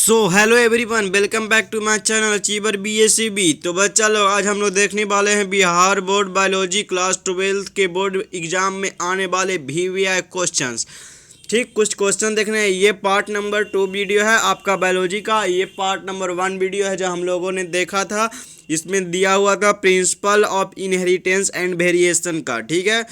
So hello everyone, welcome back to my channel achiever BSCB। तो बच्चा लोग, आज हम लोग देखने वाले हैं बिहार बोर्ड बायोलॉजी क्लास 12 के बोर्ड एग्जाम में आने वाले VVI क्वेश्चंस। ठीक, कुछ क्वेश्चन देखने हैं। ये पार्ट नंबर 2 वीडियो है आपका बायोलॉजी का। ये पार्ट नंबर 1 वीडियो है जो हम लोगों ने देखा था। इसमें दिया हुआ था principal of inheritance and variation का। ठीक है,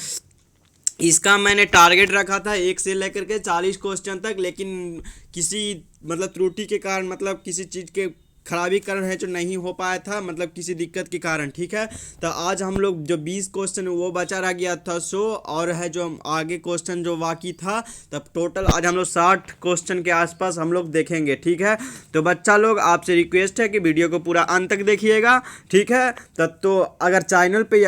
इसका मैंने टारगेट रखा था 1 से लेकर के 40 क्वेश्चन तक, लेकिन किसी त्रुटि के कारण, किसी चीज़ के खराबी कारण है जो नहीं हो पाया था, किसी दिक्कत के कारण। ठीक है, तो आज हम लोग जो 20 क्वेश्चन वो बचा रह गया था और है जो आगे क्वेश्चन जो बाकी था, तब टोटल आज हम लोग 60 क्वेश्चन के आसपास हम लोग देखेंगे। ठीक है, तो बच्चा लोग, आपसे रिक्वेस्ट है कि वीडियो को पूरा अंत तक देखिएगा। ठीक है, तब तो अगर चैनल पे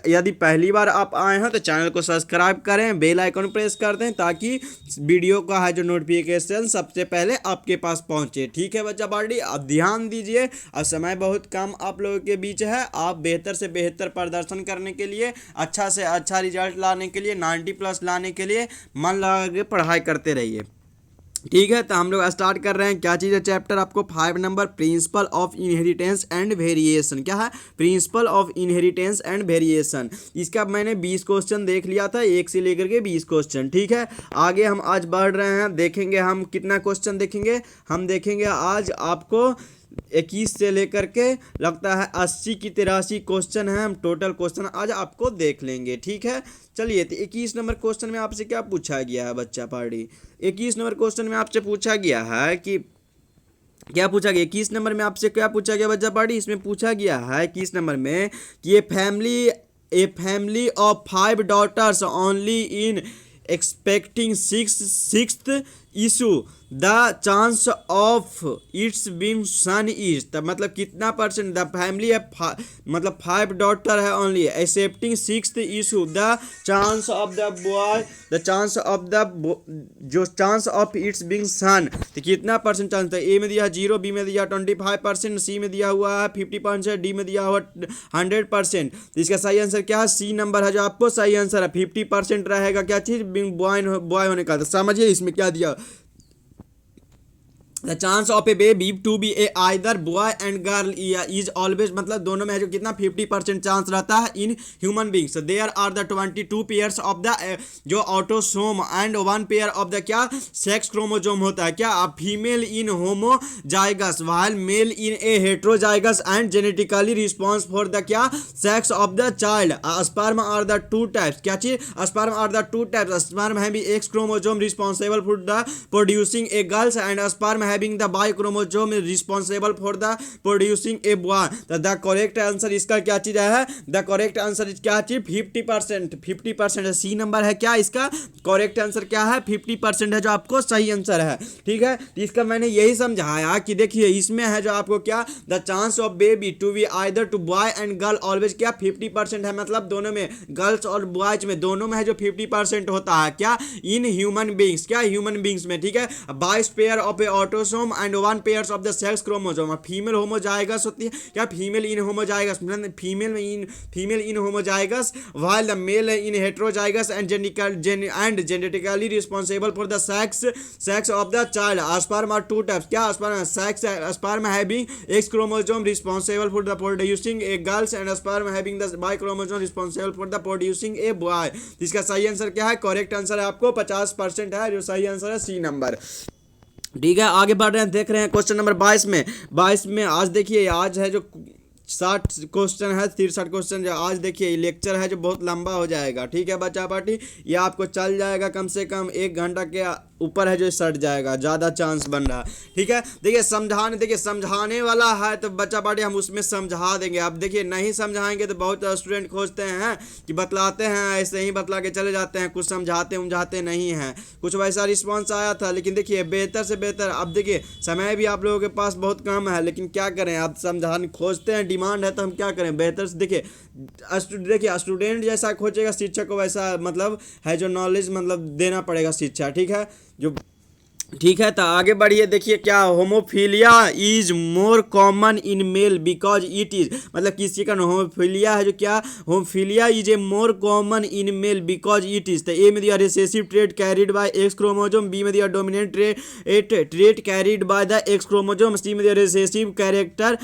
यदि पहली बार आप आए हैं तो चैनल को सब्सक्राइब करें, बेल आइकन प्रेस कर दें ताकि वीडियो का है जो नोटिफिकेशन सबसे पहले आपके पास पहुंचे। ठीक है बच्चा पार्टी, अब ध्यान दीजिए। अब समय बहुत कम आप लोगों के बीच है। आप बेहतर से बेहतर प्रदर्शन करने के लिए, अच्छा से अच्छा रिजल्ट लाने के लिए, 90+ लाने के लिए मन लगा के पढ़ाई करते रहिए। ठीक है, तो हम लोग स्टार्ट कर रहे हैं। क्या चीज़ है? चैप्टर आपको 5 number, principal of inheritance and variation. क्या है? Principal of inheritance and variation. इसका मैंने 20 क्वेश्चन देख लिया था, 1 से लेकर के 20 क्वेश्चन। ठीक है, आगे हम आज बढ़ रहे हैं। देखेंगे हम कितना क्वेश्चन देखेंगे। हम देखेंगे आज आपको 21 से लेकर के लगता है 80 की 83 क्वेश्चन है। हम टोटल क्वेश्चन आज आपको देख लेंगे। ठीक है, चलिए। तो 21 नंबर क्वेश्चन में आपसे क्या पूछा गया है बच्चा पार्टी? 21 नंबर क्वेश्चन में आपसे पूछा गया है कि क्या पूछा गया? 21 नंबर में आपसे क्या पूछा गया बच्चा पार्टी? इसमें पूछा गया है 21 नंबर में कि a family of 5 daughters only in expecting sixth issue the chance of its being son is. तब कितना परसेंट? द फैमिली है 5 डॉटर है only, excepting sixth issue the chance of the boy, the chance of the जो chance of its being son, तो कितना percent chance था? ए में दिया 0, बी में दिया 25%, सी में दिया हुआ है 50%, डी में दिया हुआ 100%। तो इसका सही आंसर क्या है? सी नंबर है जो आपको सही आंसर है। 50% रहेगा क्या चीज़? बीइंग बॉय होने का। तो समझिए इसमें क्या दिया। The chance of a baby to be a either boy and girl is always, दोनों में है जो कितना 50% चांस रहता है in human beings. There are the 22 pairs of the जो autosome and 1 pair of the क्या सेक्स क्रोमोजोम होता है। क्या? Female in homozygous while male in a heterozygous and genetically response for the क्या sex of the child. Sperm are the 2 types. क्या चीज? Sperm are the 2 types. Sperm है भी X chromosome responsible for the producing a girls and sperm having the Y chromosome is responsible for the producing a boy। तो the correct answer इसका क्या चीज है? The correct answer क्या चीज? 50%। 50% है। सी नंबर है क्या इसका करेक्ट आंसर? क्या है? 50% है जो आपको सही आंसर है। ठीक है, इसका मैंने यही समझाया कि देखिए इसमें है जो आपको क्या the chance of baby to be either to boy and girl always क्या 50% है। दोनों में, गर्ल्स और बॉयज में, दोनों में है जो 50% होता है। क्या? In human beings. क्या? ह्यूमन बींग्स में। ठीक है, 22 pair of a autosome and 1 pairs of the sex chromosome. Female homozygous होती है। क्या? Female in homozygous, female in homozygous while the male in heterozygous and genetically responsible for the sex of the child. Sperm are 2 types. क्या? Sperm having X chromosome responsible for the producing a girls and sperm having the Y chromosome responsible for the producing a boy. इसका सही answer क्या है? Correct answer है आपको 50% है, जो सही आंसर है सी नंबर। ठीक है, आगे बढ़ रहे हैं। देख रहे हैं क्वेश्चन नंबर 22 में आज देखिए, आज है जो 60 क्वेश्चन है, 63 क्वेश्चन जो आज देखिए लेक्चर है जो बहुत लंबा हो जाएगा। ठीक है बच्चा पार्टी, ये आपको चल जाएगा कम से कम 1 घंटा के ऊपर है जो सट जाएगा, ज़्यादा चांस बन रहा है। ठीक है, देखिए समझाने वाला है तो बच्चा पार्टी हम उसमें समझा देंगे। अब देखिए नहीं समझाएंगे तो बहुत स्टूडेंट खोजते हैं कि बतलाते हैं, ऐसे ही बतला के चले जाते हैं, कुछ समझाते नहीं हैं। कुछ वैसा रिस्पॉन्स आया था, लेकिन देखिए बेहतर से बेहतर। अब देखिए समय भी आप लोगों के पास बहुत कम है, लेकिन क्या करें, आप समझाने खोजते हैं, डिमांड है तो हम क्या करें, बेहतर से। देखिए स्टूडेंट जैसा खोजेगा शिक्षक को वैसा है जो नॉलेज देना पड़ेगा शिक्षा। ठीक है, जो ठीक है, तो आगे बढ़िए। देखिए क्या, haemophilia is more common in male because it is, मतलब किसी का होमोफिलिया है जो क्या, haemophilia is a more common in male because it is. तो ए में दिया recessive trait carried by X chromosome, B में दिया dominant trait carried by the X chromosome, C में दिया recessive character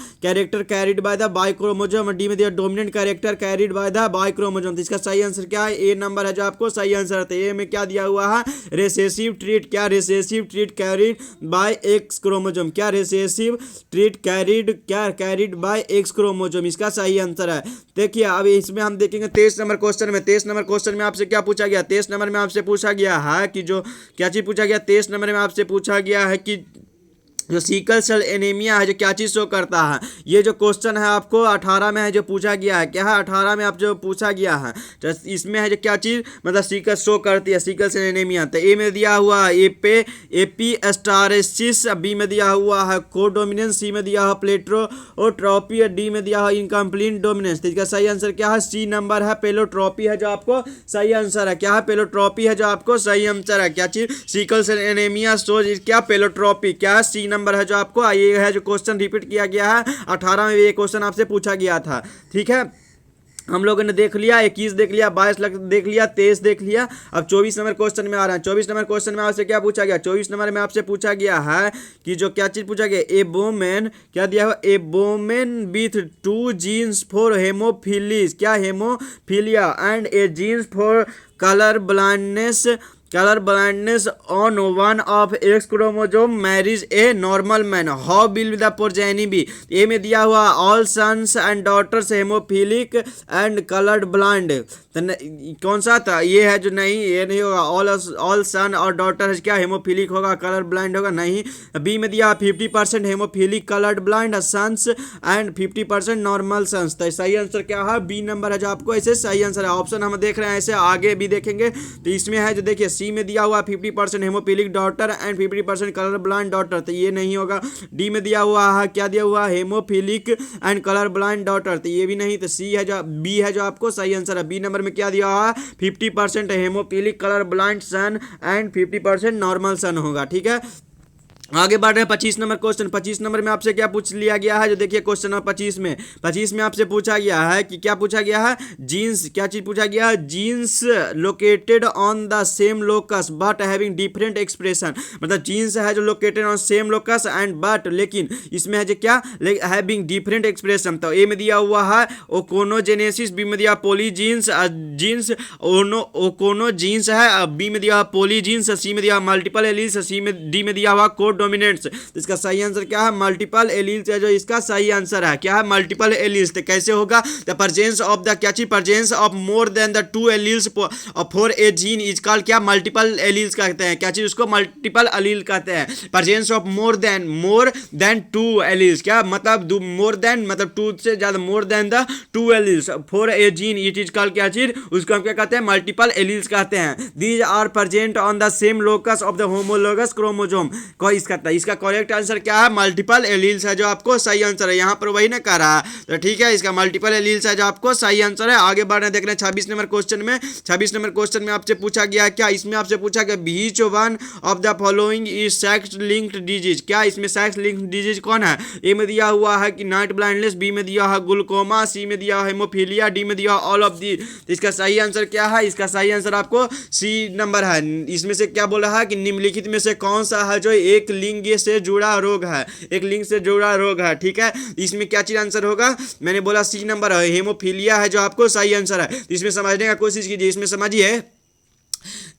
carried by the Y chromosome, और D में दिया dominant character carried by the Y chromosome. तो इसका सही आंसर क्या है, ए नंबर है जो आपको सही आंसर है। तो ए में क्या दिया हुआ है, रिसेसिव ट्रेट, क्या recessive trait carried by X chromosome, क्या recessive trait carried by X chromosome, इसका सही आंसर है। देखिए अब इसमें हम देखेंगे 23 नंबर क्वेश्चन में। 23 नंबर क्वेश्चन में आपसे क्या पूछा गया, 23 नंबर में आपसे पूछा गया है कि जो क्या चीज पूछा गया, 23 नंबर में आपसे पूछा गया है कि जो सिकल सेल एनीमिया है जो क्या चीज़ शो करता है। ये जो क्वेश्चन है आपको 18 में है जो पूछा गया है, क्या है 18 में आप जो पूछा गया है, तो इसमें है जो क्या चीज़, मतलब सिकल शो करती है सिकल सेल एनीमिया। तो ए में दिया हुआ है एपिस्टारेसिस, बी में दिया हुआ है कोडोमिनेंस, सी में दिया है प्लेट्रोट्रॉपी, डी में दिया है इनकम्प्लीट डोमिनेंस। तो इसका सही आंसर क्या है, सी नंबर है पेलोट्रॉपी है जो आपको सही आंसर है। क्या है, पेलोट्रॉपी है जो आपको सही आंसर है। क्या चीज़, सिकल सेल एनीमिया शोज क्या, पेलोट्रॉपी, क्या है सी नंबर है जो आपको, ये है जो क्वेश्चन रिपीट किया गया है 18 में, ये क्वेश्चन आपसे पूछा गया था। ठीक है, हम लोगों ने देख लिया 21 देख लिया, 22 देख लिया, 23 देख लिया। अब 24 नंबर क्वेश्चन में आ रहा है। 24 नंबर क्वेश्चन में आपसे क्या पूछा गया, 24 नंबर में आपसे पूछा गया है कि जो क्या चीज पूछा गया, ए वोमेन, क्या दिया हुआ, a women with 2 genes for haemophilias, क्या haemophilia, and a genes for colour blindness on one of X chromosome married a normal man, how will the progeny be. A में दिया हुआ all sons and daughters haemophilic and coloured blind, कौन सा था, ये है जो नहीं, ये नहीं होगा। ऑल सन और डॉटर क्या हेमोफिलिक होगा, कलर ब्लाइंड होगा नहीं। बी में दिया 50% haemophilic coloured blind sons and 50% normal sons. तो सही आंसर क्या है, बी नंबर है जो आपको ऐसे सही आंसर है। ऑप्शन हम देख रहे हैं, ऐसे आगे भी देखेंगे। तो इसमें है जो देखिए सी में दिया हुआ 50% haemophilic daughter and 50% colour blind daughter, तो ये नहीं होगा। डी में दिया हुआ है, क्या दिया हुआ, haemophilic and colour blind daughter, तो ये भी नहीं। तो सी है जो, बी है जो आपको सही आंसर है। बी नंबर में क्या दिया हुआ, 50% haemophilic colour blind son and 50% normal son होगा। ठीक है, आगे बढ़ रहे हैं 25 नंबर क्वेश्चन। 25 नंबर में आपसे क्या पूछ लिया गया है, जो देखिए क्वेश्चन नंबर 25 में आपसे पूछा गया है कि क्या पूछा गया है, जीन्स, क्या चीज पूछा गया है, genes located on the same locus but having different expression, मतलब जीन्स है जो located on same locus and but, लेकिन इसमें है जो क्या, हैविंग डिफरेंट एक्सप्रेशन। तो ए में दिया हुआ है ओकोनोजेनेसिस, बी में दिया पॉलीजीन्स जीन्स ओकोनोजीन्स है, बी में दिया पॉलीजीन्स, सी में दिया मल्टीपल एलील्स, डी में दिया हुआ कोड डोमिनेंट्स। तो इसका सही आंसर क्या है, मल्टीपल एलील्स है जो इसका सही आंसर है। क्या है, मल्टीपल एलील्स। तो कैसे होगा, द प्रेजेंस ऑफ द क्या चीज, presence of more than the 2 alleles for a gene is called क्या, मल्टीपल एलील्स कहते हैं। क्या चीज, उसको मल्टीपल एलील कहते हैं। Presence of more than 2 alleles, क्या मतलब मोर देन मतलब 2 से ज्यादा, more than the 2 alleles for a gene it is called क्या चीज, उसको हम क्या कहते हैं, मल्टीपल एलील्स कहते हैं। These are present on the same locus of the homologous chromosome. इसका करेक्ट आंसर क्या है, मल्टीपल एलील्स है जो आपको सही आंसर है। यहाँ पर वही ना कह रहा है, तो ठीक है, इसका मल्टीपल एलील्स है जो आपको सही आंसर है। आगे बढ़ रहे देख रहे हैं 26 नंबर क्वेश्चन में। 26 नंबर क्वेश्चन में आपसे पूछा गया क्या, इसमें आपसे पूछा गया which one of the following is sex linked disease, क्या इसमें सेक्स लिंक्ड डिजीज कौन है। ए में दिया हुआ है कि नाइट ब्लाइंडनेस, बी में दिया है ग्लूकोमा, सी में दिया है हेमोफीलिया, डी में दिया ऑल ऑफ दी। तो इसका सही आंसर क्या है, इसका सही आंसर आपको सी नंबर है। इसमें से क्या बोल रहा है कि निम्नलिखित में से कौन सा है जो एक लिंग से जुड़ा रोग है, एक लिंग से जुड़ा रोग है। ठीक है, इसमें क्या चीज आंसर होगा, मैंने बोला सी नंबर है, हेमोफीलिया है जो आपको सही आंसर है। इसमें समझने का कोशिश कीजिए, इसमें समझिए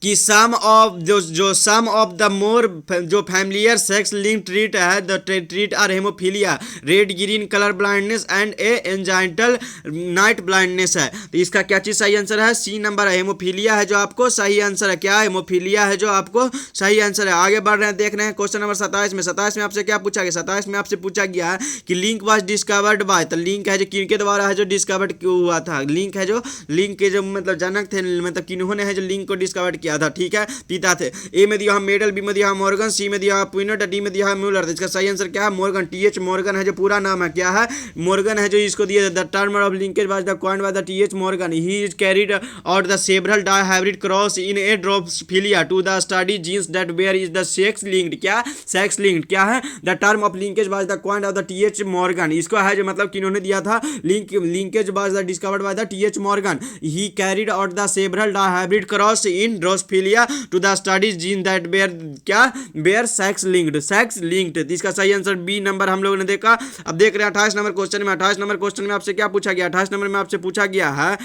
कि some of some of the more जो फैमिलियर सेक्स लिंक ट्रीट है, the trait are haemophilia, red green colour blindness and a एंजाइटल नाइट ब्लाइंडनेस है। तो इसका क्या चीज सही आंसर है, सी नंबर है, हेमोफीलिया है जो आपको सही आंसर है। क्या हेमोफीलिया है जो आपको सही आंसर है। आगे बढ़ रहे हैं, देख रहे हैं क्वेश्चन नंबर 27 में। 27 में आपसे क्या पूछा गया, 27 में आपसे पूछा गया है कि लिंक वाज डिस्कवर्ड बाय, तो लिंक है जो किनके द्वारा है जो डिस्कवर्ड क्यों हुआ था, लिंक है जो लिंक के जो मतलब जनक थे, मतलब किन्होंने है जो लिंक को डिस्कवर्ड किया। किया था, ठीक है, पीता थे। ए में दिया मेडल, बी में दिया मॉर्गन, सी में दिया पुइनट, डी में दिया म्यूलर। इसका सही आंसर क्या है? मॉर्गन। टीएच मॉर्गन है जो पूरा नाम है, क्या है? मॉर्गन है जो इसको दिया। The term of linkage was the coined by the TH Morgan. He is carried out the several dihybrid cross in a drosophila to the study genes that were is the sex linked. क्या? Sex linked. क्या है? The term of linkage was the coined of the TH Morgan. इसको है जो मतलब किन्होंने दिया था? Linkage was the discovered by the TH Morgan. He carried out the several dihybrid cross in drosophila to the study gene that bear क्या? Bear sex linked. Sex linked. इसका सही आंसर बी नंबर हम लोगों ने देखा। अब देख रहे हैं 28 नंबर क्वेश्चन में। 28 नंबर क्वेश्चन में आपसे क्या पूछा गया? 28 नंबर में आपसे पूछा गया है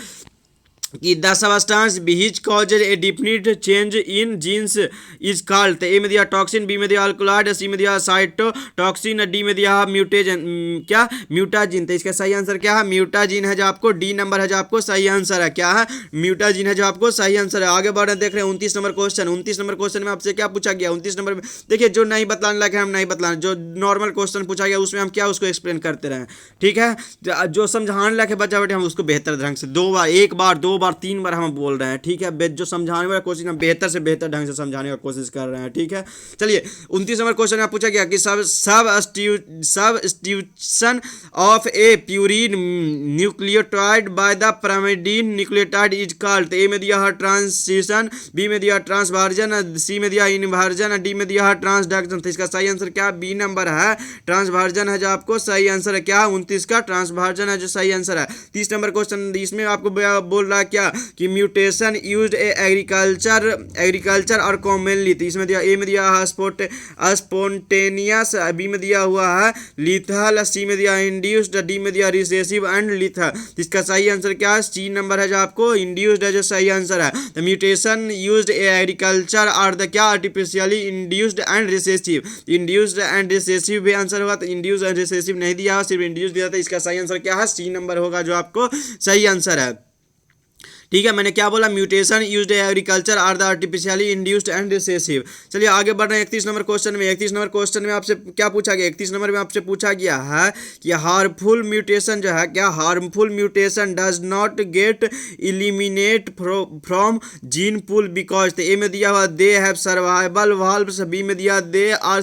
कि the substance which causes a definite change in genes is called. A में दिया टॉक्सिन, बी में दिया अल्कलॉइड, सी में दिया साइटोटॉक्सिन, डी में दिया म्यूटेजन क्या? म्यूटाजिन। तो इसका सही आंसर क्या है? म्यूटाजिन है जो आपको डी नंबर है जो आपको सही आंसर है। क्या है? म्यूटाजिन है जो आपको सही आंसर है। आगे बढ़ रहे देख रहे हैं 29 नंबर क्वेश्चन। 29 नंबर क्वेश्चन में आपसे क्या पूछा गया? 29 नंबर में देखिए जो नहीं बतलाने लगे हम नहीं बतलाने, जो नॉर्मल क्वेश्चन पूछा गया उसमें हम क्या उसको एक्सप्लेन करते रहे, ठीक है। जो समझाने लगे बच्चा बेटे हम उसको बेहतर ढंग से 2 बार, 1 बार 2 बार 3 बार हम बोल रहे हैं, ठीक है। जो समझाने वाला कोशिश हम बेहतर से बेहतर ढंग से समझाने का कोशिश कर रहे हैं, ठीक है। चलिए 29 नंबर क्वेश्चन में पूछा गया कि substitution of a purine nucleotide by the pyrimidine nucleotide is called. A में दिया है ट्रांजिशन, बी में दिया ट्रांसवर्जन, सी में दिया इन्वर्जन, डी में दिया है ट्रांसडक्शन। तो इसका सही आंसर क्या? बी नंबर है ट्रांसवर्जन है जो आपको सही आंसर है। क्या? 29 का ट्रांसवर्जन है जो सही आंसर है। 30 नंबर क्वेश्चन इसमें आपको बोल रहा है क्या कि म्यूटेशन यूज्ड ए एग्रीकल्चर और कॉमनली। तो इसमें दिया ए में दिया है स्पॉन्टेनियस, बी में दिया हुआ है लिथल, सी में दिया इंड्यूस्ड, डी में दिया रिसेसिव एंड लिथल। इसका सही आंसर क्या है? सी नंबर है जो आपको इंड्यूस्ड है जो सही आंसर है। The mutation used A agriculture और द क्या artificially induced and recessive. Induced and recessive भी आंसर होगा, तो इंड्यूस्ड एंड रिसेसिव नहीं दिया, सिर्फ इंड्यूस्ड दिया था। इसका सही आंसर क्या है? सी नंबर होगा जो आपको सही आंसर है, ठीक है। मैंने क्या बोला? Mutation used agriculture are the artificially induced and recessive. चलिए आगे बढ़ रहे हैं 31 नंबर क्वेश्चन में। 31 नंबर क्वेश्चन में आपसे क्या पूछा गया? 31 नंबर में आपसे पूछा गया है कि हार्मफुल म्यूटेशन जो है, क्या harmful mutation does not get eliminate from gene pool because. तो ए में दिया हुआ they have survival valves, B में दिया they are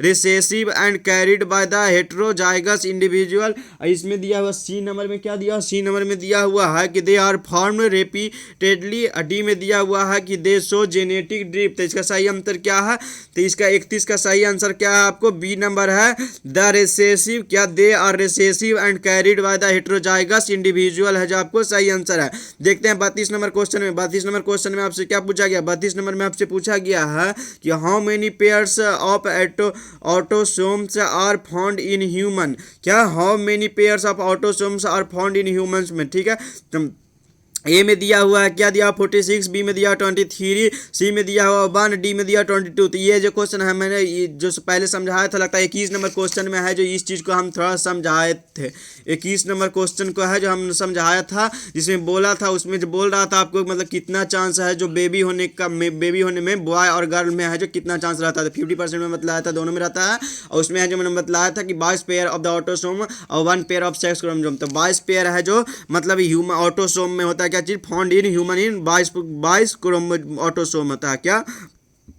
recessive and carried by the heterozygous individual. इसमें दिया हुआ सी नंबर में क्या दिया? सी नंबर में दिया हुआ है कि they are formed repeatedly. D में दिया हुआ है कि दे शो जेनेटिक ड्रिफ्ट। तो इसका सही आंसर क्या है? तो इसका 31 का सही आंसर क्या है? आपको बी नंबर है द रिसेसिव। क्या? They are recessive and carried by the heterozygous individual है जो आपको सही आंसर है। देखते हैं 32 नंबर क्वेश्चन में। 32 नंबर क्वेश्चन में आपसे क्या पूछा गया? 32 नंबर में आपसे पूछा गया है कि how many pairs of autosomes are found in human. क्या? How many pairs of autosomes are found in humans में, ठीक है। ए में दिया हुआ है क्या दिया? 46, बी में दिया 23, सी में दिया हुआ 1, डी में दिया 22। तो ये जो क्वेश्चन है मैंने जो पहले समझाया था, लगता है 21 नंबर क्वेश्चन में है जो इस चीज़ को हम थोड़ा समझाए थे। 21 नंबर क्वेश्चन को है जो हम समझाया था, जिसमें बोला था, उसमें जो बोल रहा था आपको मतलब कितना चांस है जो बेबी होने में बॉय और गर्ल में है जो कितना चांस रहता है। तो 50% में बतलाया था, दोनों में रहता है। और उसमें है जो मैंने बतलाया था कि 22 पेयर ऑफ द ऑटोसोम और 1 पेयर ऑफ सेक्स क्रोमोसोम। तो 22 पेयर है जो मतलब ह्यूमन ऑटोसोम में होता है क्या चीज़? Found in human in 22 autosome होता है। क्या?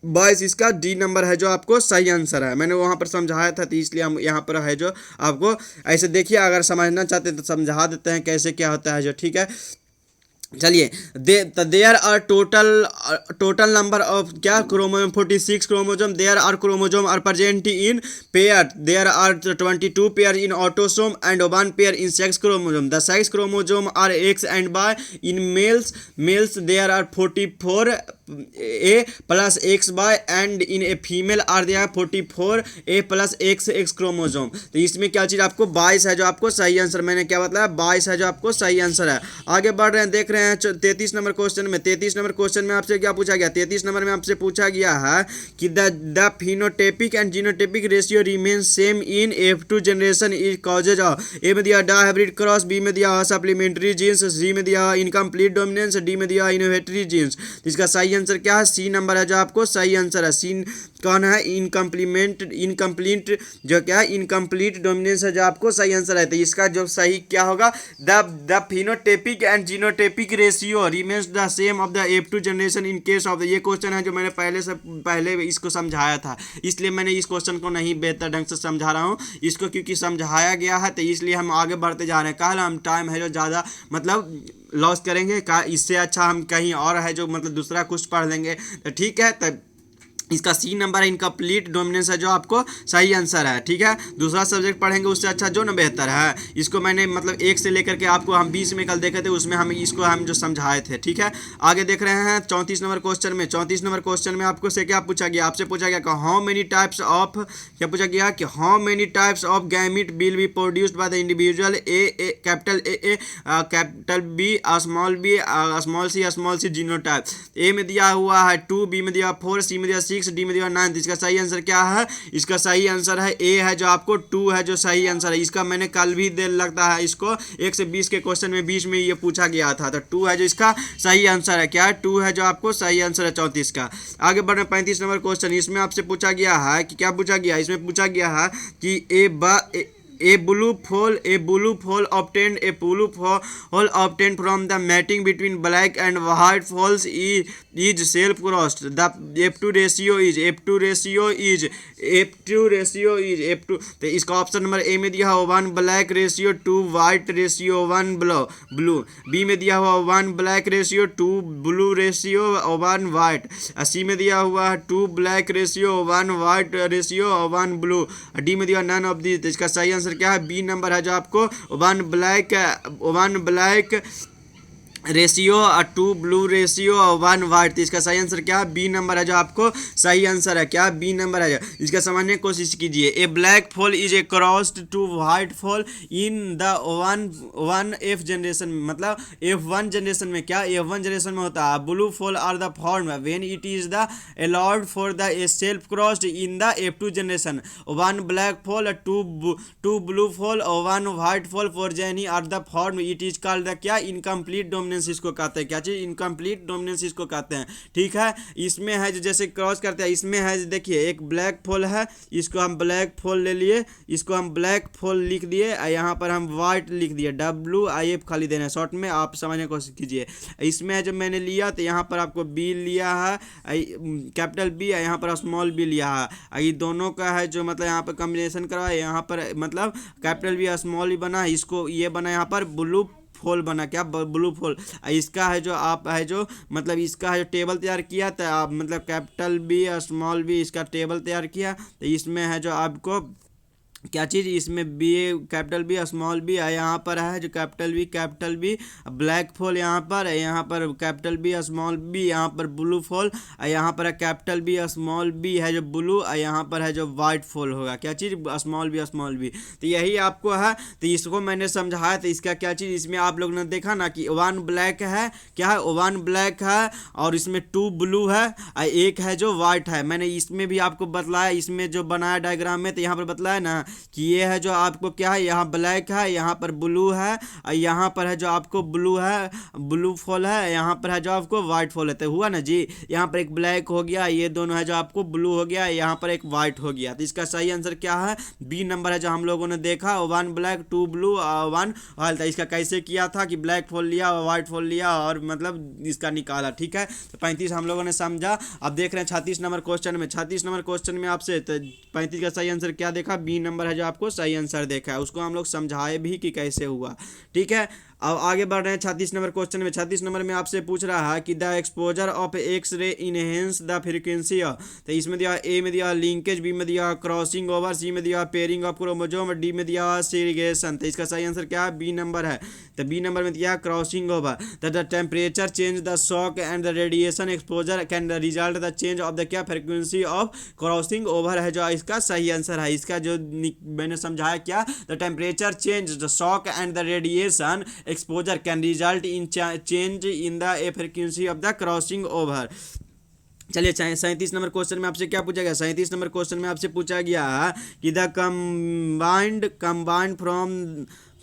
22 इसका डी नंबर है जो आपको सही आंसर है। मैंने वहाँ पर समझाया था, तो इसलिए हम यहाँ पर है जो आपको ऐसे देखिए, अगर समझना चाहते हैं तो समझा देते हैं कैसे क्या होता है जो, ठीक है। चलिए there are total number of क्या chromosome 46 chromosome. There are chromosome are present in pair. There are 22 pair in autosome and 1 pair in sex chromosome. The sex chromosome are X and Y in males there are 44 A plus X Y and in a female are there 44 A plus X chromosome. तो इसमें क्या चीज़ आपको 22 है जो आपको सही answer. मैंने क्या बताया? 22 है जो आपको सही आंसर है। आगे बढ़ रहे हैं, देख रहे हैं 33 नंबर क्वेश्चन में। 33 नंबर क्वेश्चन में आपसे क्या पूछा गया? 33 नंबर में आपसे पूछा गया है कि the phenotypic and genotypic ratio remain same in F2 generation is causes of. A में दिया डायहाइब्रिड क्रॉस, बी में दिया सप्लीमेंट्री जीन्स, सी में दिया इनकम्प्लीट डोमिनेंस, डी में दिया इनोवेटरी जीन्स। इसका सही आंसर क्या है, सी नंबर है जो आपको सही आंसर है। सी कौन है, इनकम्प्लीट जो क्या है, इनकम्प्लीट डोमिनेंस है जो आपको सही आंसर है। तो इसका जो सही क्या होगा, the phenotypic and genotypic ratio remains the same of the F2 generation in case of the, ये क्वेश्चन है जो मैंने पहले इसको समझाया था, इसलिए मैंने इस क्वेश्चन को नहीं बेहतर ढंग से समझा रहा हूँ इसको, क्योंकि समझाया गया है तो इसलिए हम आगे बढ़ते जा रहे हैं। कल हम टाइम है जो ज़्यादा मतलब लॉस करेंगे का, इससे अच्छा हम कहीं और है जो मतलब दूसरा कुछ पढ़ लेंगे। तो ठीक है, तब इसका सी नंबर है, इनकम्प्लीट डोमिनेंस है जो आपको सही आंसर है। ठीक है, दूसरा सब्जेक्ट पढ़ेंगे उससे अच्छा जो ना बेहतर है। इसको मैंने मतलब 1 से लेकर के आपको हम 20 में कल देखे थे, उसमें हम इसको हम जो समझाए थे। ठीक है, आगे देख रहे हैं 34 नंबर क्वेश्चन में। 34 नंबर क्वेश्चन में आपको से क्या पूछा गया, आपसे पूछा गया कि हाउ मेनी टाइप्स ऑफ, क्या पूछा गया कि how many types of gamete will be produced by the individual, A capital B small C genotype. A में दिया हुआ है 2, बी में दिया 4, सी में दिया 6, डी में दिया 9। इसका सही आंसर क्या है, इसका सही आंसर है ए है जो आपको 2 है जो सही आंसर है। इसका मैंने कल भी दे लगता है इसको 1 से 20 के क्वेश्चन में 20 में ये पूछा गया था, तो 2 है जो इसका सही आंसर है। क्या है, 2 है जो आपको सही आंसर है 34 का। आगे बढ़े 35 नंबर क्वेश्चन, इसमें आपसे पूछा गया है कि क्या पूछा गया, इसमें पूछा गया है कि A blue fowl obtained from the mating between black and white fowls is self-crossed. The F2 ratio is F2। तो इसका ऑप्शन नंबर ए में दिया हुआ 1 black ratio 2 white ratio 1 blue, B में दिया हुआ 1 black ratio 2 blue ratio 1 white, C में दिया हुआ 2 black ratio 1 white ratio 1 blue, D में दिया नन ऑफ दी। तो इसका सही आंसर क्या है, बी नंबर है जो आपको 1 black ratio 2 blue ratio 1 white. तो इसका सही आंसर क्या है, बी नंबर है जो आपको सही आंसर है। क्या बी नंबर है, इसका समझने की कोशिश कीजिए। A black fowl is a crossed to white fowl in the one F generation, मतलब F1 जनरेशन में, क्या F1 जनरेशन में होता है। Blue fowl are the form when it is the allowed for the self crossed in the F2 generation. 1 black fowl 2 blue fowl 1 white fowl four genie are the form, it is called the क्या, incomplete dominance इसको कहते हैं। क्या चीज, incomplete dominance इसको कहते हैं। ठीक है, इसमें है जो जैसे क्रॉस करते हैं, इसमें है देखिए एक ब्लैक फॉल है, इसको हम ब्लैक फॉल ले लिए, इसको हम ब्लैक फॉल लिख दिए, यहाँ पर हम वाइट लिख दिए, WIF खाली देना है शॉर्ट में, आप समझने की कोशिश कीजिए। इसमें जब मैंने लिया तो यहाँ पर आपको बी लिया है कैपिटल बी, यहाँ पर स्मॉल बी लिया है। ये दोनों का है जो मतलब यहाँ पर कॉम्बिनेशन करवाए, यहाँ पर मतलब कैपिटल बी स्मॉल बी बना, इसको ये बना यहाँ पर ब्लू फॉल बना, क्या ब्लू फॉल। इसका है जो आप है जो मतलब इसका है जो टेबल तैयार किया था आप, मतलब कैपिटल बी स्मॉल बी इसका टेबल तैयार किया, तो इसमें है जो आपको क्या चीज़, इसमें B capital B small B यहाँ पर है जो कैपिटल बी ब्लैक फॉल, यहाँ पर कैपिटल बी स्मॉल बी, यहाँ पर ब्लू फॉल, यहाँ पर है कैपिटल बी स्मॉल बी है जो ब्लू, यहाँ पर है जो वाइट फॉल होगा। क्या चीज़, स्मॉल बी। तो यही आपको है, तो इसको मैंने समझाया। तो इसका क्या चीज़, इसमें आप लोग ने देखा ना कि 1 ब्लैक है, क्या है 1 ब्लैक है, और इसमें 2 ब्लू है, एक है जो वाइट है। मैंने इसमें भी आपको बतलाया, इसमें जो बनाया डायग्राम में, तो यहाँ पर बतलाया ना कि ये है जो आपको क्या है, यहाँ ब्लैक है, यहाँ पर ब्लू है, और यहाँ पर है जो आपको ब्लू फॉल है, यहाँ पर है जो आपको वाइट फॉल है। तो हुआ ना जी, यहाँ पर एक ब्लैक हो गया, ये दोनों है जो आपको ब्लू हो गया, यहाँ पर एक वाइट हो गया। तो इसका सही आंसर क्या है, बी नंबर है जो हम लोगों ने देखा 1 ब्लैक 2 ब्लू 1 वाइट। तो इसका कैसे किया था कि ब्लैक फॉल लिया, वाइट फॉल लिया, और मतलब इसका निकाला। ठीक है, तो 35 हम लोगों ने समझा। अब देख रहे हैं 36 नंबर क्वेश्चन में। 36 नंबर क्वेश्चन में आपसे तो 35 का सही आंसर क्या देखा, बी नंबर है जो आपको सही आंसर देखा है, उसको हम लोग समझाए भी कि कैसे हुआ। ठीक है, अब आगे बढ़ रहे हैं 36 नंबर क्वेश्चन में। 36 नंबर में आपसे पूछ रहा है कि the exposure of X ray enhance the frequency. तो इसमें दिया ए में दिया लिंकेज, बी में दिया क्रॉसिंग ओवर, सी में दिया पेयरिंग ऑफ क्रोमोसोम, डी में दिया सेग्रीगेशन। तो इसका सही आंसर क्या है, बी नंबर है। तो बी नंबर में दिया crossing over. The temperature change the shock and the radiation exposure can result the change of the क्या फ्रीक्वेंसी ऑफ क्रॉसिंग ओवर है जो इसका सही आंसर है। इसका जो मैंने समझाया क्या, the temperature change the shock and the radiation exposure can result in change in the frequency of the crossing over। चलिए 37 नंबर क्वेश्चन में आपसे क्या पूछा गया, 37 नंबर क्वेश्चन में आपसे पूछा गया कि the combined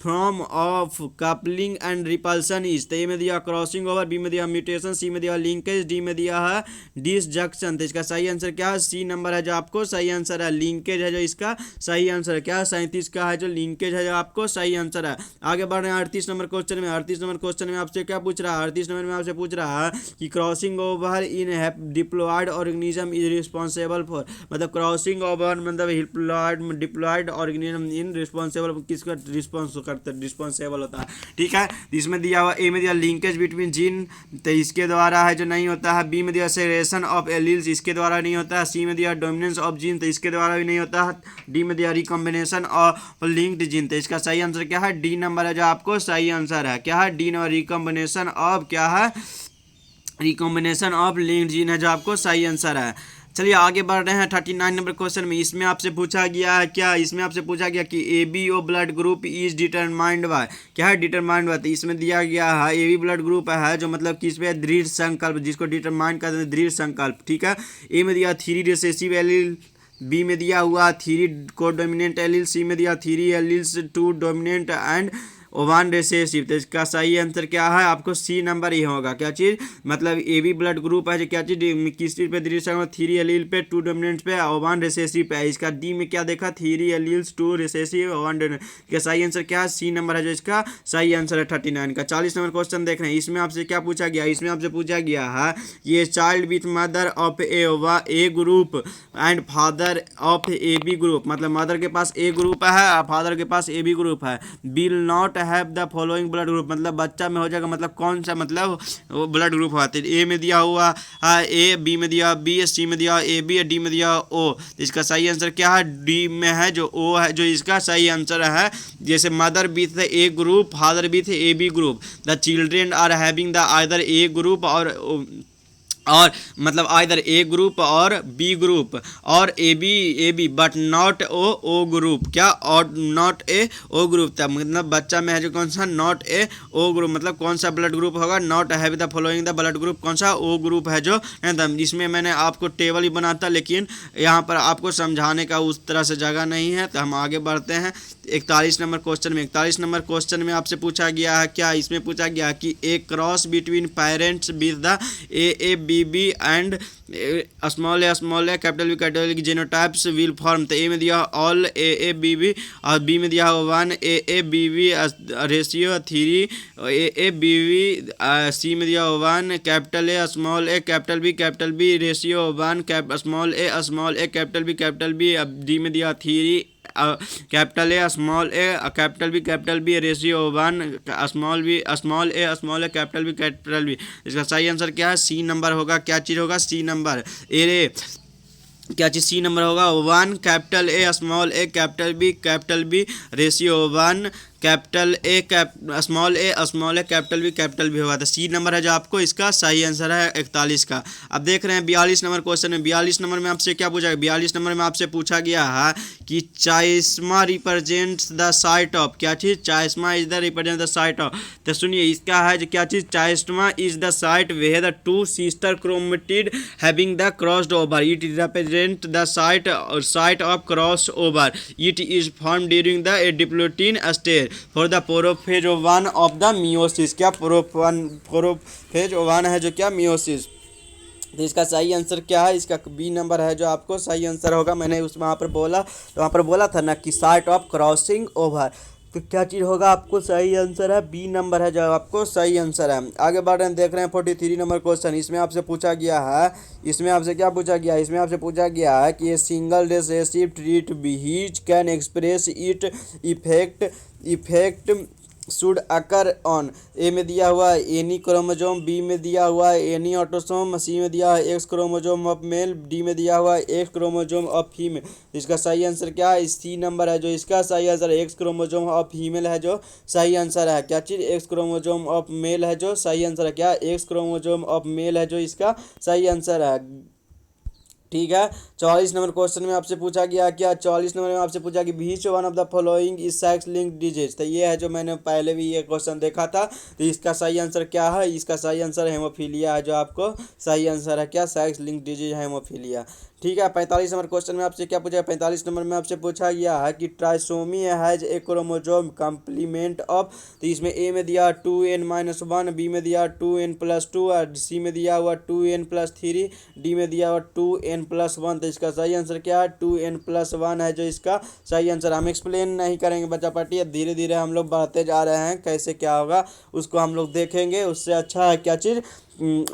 form of coupling and repulsion is. तो ए में दिया क्रॉसिंग ओवर, बी में दिया म्यूटेशन, सी में दिया लिंकेज, डी में दिया है डिसजंक्शन। तो इसका सही आंसर क्या है? सी नंबर है जो आपको सही आंसर है। लिंकेज है जो इसका सही आंसर है। क्या है? 37 का है जो लिंकेज है जो आपको सही आंसर है। आगे बढ़ रहे हैं 38 नंबर क्वेश्चन में। 38 नंबर क्वेश्चन में आपसे क्या पूछ रहा है? 38 नंबर में आपसे पूछ रहा है कि crossing over in diploid organism is responsible for, मतलब क्रॉसिंग ओवर मतलब डिप्लॉयड ऑर्गेनिज्म इन रिस्पॉन्सिबल किसका रिस्पॉन्सिबल होता है। ठीक है, इसमें दिया हुआ ए में दिया लिंकेज बिटवीन जीन, तो इसके द्वारा है जो नहीं होता है। बी में दिया सेरेशन ऑफ एलील्स, इसके द्वारा नहीं होता है। सी में दिया डोमिनेंस ऑफ जीन, तो इसके द्वारा भी नहीं होता है। डी में दिया रिकॉम्बिनेशन ऑफ लिंक्ड जीन, तो इसका सही आंसर क्या है? डी नंबर है जो आपको सही आंसर है। क्या है? डी नंबर रिकॉम्बिनेशन ऑफ, क्या है? रिकॉम्बिनेशन ऑफ लिंक्ड जीन है जो आपको सही आंसर है। चलिए आगे बढ़ रहे हैं 39 नंबर क्वेश्चन में। इसमें आपसे पूछा गया है क्या? इसमें आपसे पूछा गया कि ABO blood group is determined by, क्या है? Determined by. तो इसमें दिया गया है AB ब्लड ग्रुप है जो मतलब किस पे? दृढ़ संकल्प, जिसको डिटरमाइन करते हैं दृढ़ संकल्प। ठीक है, ए में दिया 3 रिसेसिव एलील, बी में दिया हुआ 3 कोडोमिनेंट एलील, सी में दिया 3 एलील्स 2 डोमिनेंट एंड 1 रिसेसिव। तो इसका सही आंसर क्या है? आपको सी नंबर ही होगा। क्या चीज़? मतलब AB ब्लड ग्रुप है जो क्या चीज़ किस चीज़ पे? दृढ़ संकल्प 3 एलील पे 2 डोमिनेंट पे और 1 रिसेसिव पे है। इसका डी में क्या देखा? 3 एलील्स 2 रिसेसिव 1 डोमिनेंट। इसका सही आंसर क्या है? सी नंबर है जो इसका सही आंसर है 39 का। 40 नंबर क्वेश्चन देख रहे हैं। इसमें आपसे क्या पूछा गया? इसमें आपसे पूछा गया है ये child with mother of A group and father of AB group, मतलब मदर के पास A ग्रुप है और फादर के पास AB ग्रुप है, will not have the following blood group, मतलब बच्चा में हो जाएगा, मतलब कौन सा मतलब ब्लड ग्रुप होता है? ए में दिया हुआ A, बी में दिया B, सी में दिया AB, डी में दिया O। इसका सही आंसर क्या है? डी में है जो O है जो इसका सही आंसर है। जैसे mother with A group, father with AB group, the children are having the either A group और मतलब आइदर A ग्रुप और B ग्रुप और AB but not O group. क्या? और नॉट O ग्रुप था, मतलब बच्चा में है जो कौन सा? नॉट O ग्रुप, मतलब कौन सा ब्लड ग्रुप होगा? Not have the following the blood group, कौन सा? O ग्रुप है जो। इसमें मैंने आपको टेबल ही बनाता, लेकिन यहाँ पर आपको समझाने का उस तरह से जगह नहीं है, तो हम आगे बढ़ते हैं 41 नंबर क्वेश्चन में। 41 नंबर क्वेश्चन में आपसे पूछा गया है क्या? इसमें पूछा गया कि a cross between parents with the AABB and small A capital B genotypes will form. तो ए में दिया ऑल AABB और बी में दिया 1 AABB रेशियो 3 AABB, सी में दिया 1 capital A small A capital B ratio 1 small A capital B, D में दिया 3 capital A small A capital B ratio 1 small A capital B। इसका सही आंसर क्या है? सी नंबर होगा। क्या चीज़ होगा? सी नंबर। ए क्या चीज़? सी नंबर होगा 1 capital A small A capital B ratio 1 capital A small A capital B होगा। तो सी नंबर है जो आपको इसका सही आंसर है 41 का। अब देख रहे हैं 42 नंबर क्वेश्चन में। 42 नंबर में आपसे क्या पूछा गया? 42 नंबर में आपसे पूछा गया है कि chiasma represents the site of, क्या चीज़? Chiasma is the represent the site of. तो सुनिए इसका है जो क्या चीज़? Chiasma is the site where the 2 sister chromatid having the crossed over, it represent the site of cross over, it is form during the diplotene stage for the prophase 1 of the meiosis. क्या? Prophase 1 है जो क्या? Meiosis. तो इसका सही answer क्या है? इसका बी नंबर है जो आपको सही आंसर होगा। मैंने उस वहाँ पर बोला तो वहाँ पर बोला था ना कि साइट ऑफ क्रॉसिंग ओवर, तो क्या चीज़ होगा? आपको सही आंसर है बी नंबर है जो आपको सही आंसर है। आगे बढ़ रहे हैं, देख रहे हैं 43 नंबर क्वेश्चन। इसमें आपसे पूछा गया है, इसमें आपसे क्या पूछा गया? इसमें आपसे पूछा गया है कि ये single recessive trait which can express it effect should occur on. A में दिया हुआ एनी क्रोमोजोम, बी में दिया हुआ एनी ऑटोसोम, सी में दिया है x chromosome of male, D में दिया हुआ एक्स क्रोमोजोम ऑफ फीमेल। इसका सही आंसर क्या है? सी नंबर है जो इसका सही आंसर है। एक्स क्रोमोजोम ऑफ फीमेल है जो सही आंसर है। क्या चीज़? एक्स क्रोमोजोम ऑफ मेल है जो सही आंसर है। क्या? एक्स क्रोमोजोम ऑफ मेल है जो इसका सही आंसर है। ठीक है, 44 नंबर क्वेश्चन में आपसे पूछा गया क्या? 44 नंबर में आपसे पूछा कि which one of the following is sex link disease. तो ये है जो मैंने पहले भी ये क्वेश्चन देखा था। तो इसका सही आंसर क्या है? इसका सही आंसर हेमोफीलिया है जो आपको सही आंसर है। क्या? Sex link disease haemophilia. ठीक है। 45 नंबर क्वेश्चन में आपसे क्या पूछा है? 45 नंबर में आपसे पूछा गया है कि trisomy has a chromosome complement of, तो इसमें ए में दिया 2n-1, बी में दिया 2n+2 और सी में दिया हुआ 2n+3, डी में दिया हुआ 2n+1। तो इसका सही आंसर क्या है? 2n+1 है जो इसका सही आंसर। हम एक्सप्लेन नहीं करेंगे बच्चा पार्टी, अब धीरे धीरे हम लोग बढ़ते जा रहे हैं, कैसे क्या होगा उसको हम लोग देखेंगे। उससे अच्छा है क्या चीज़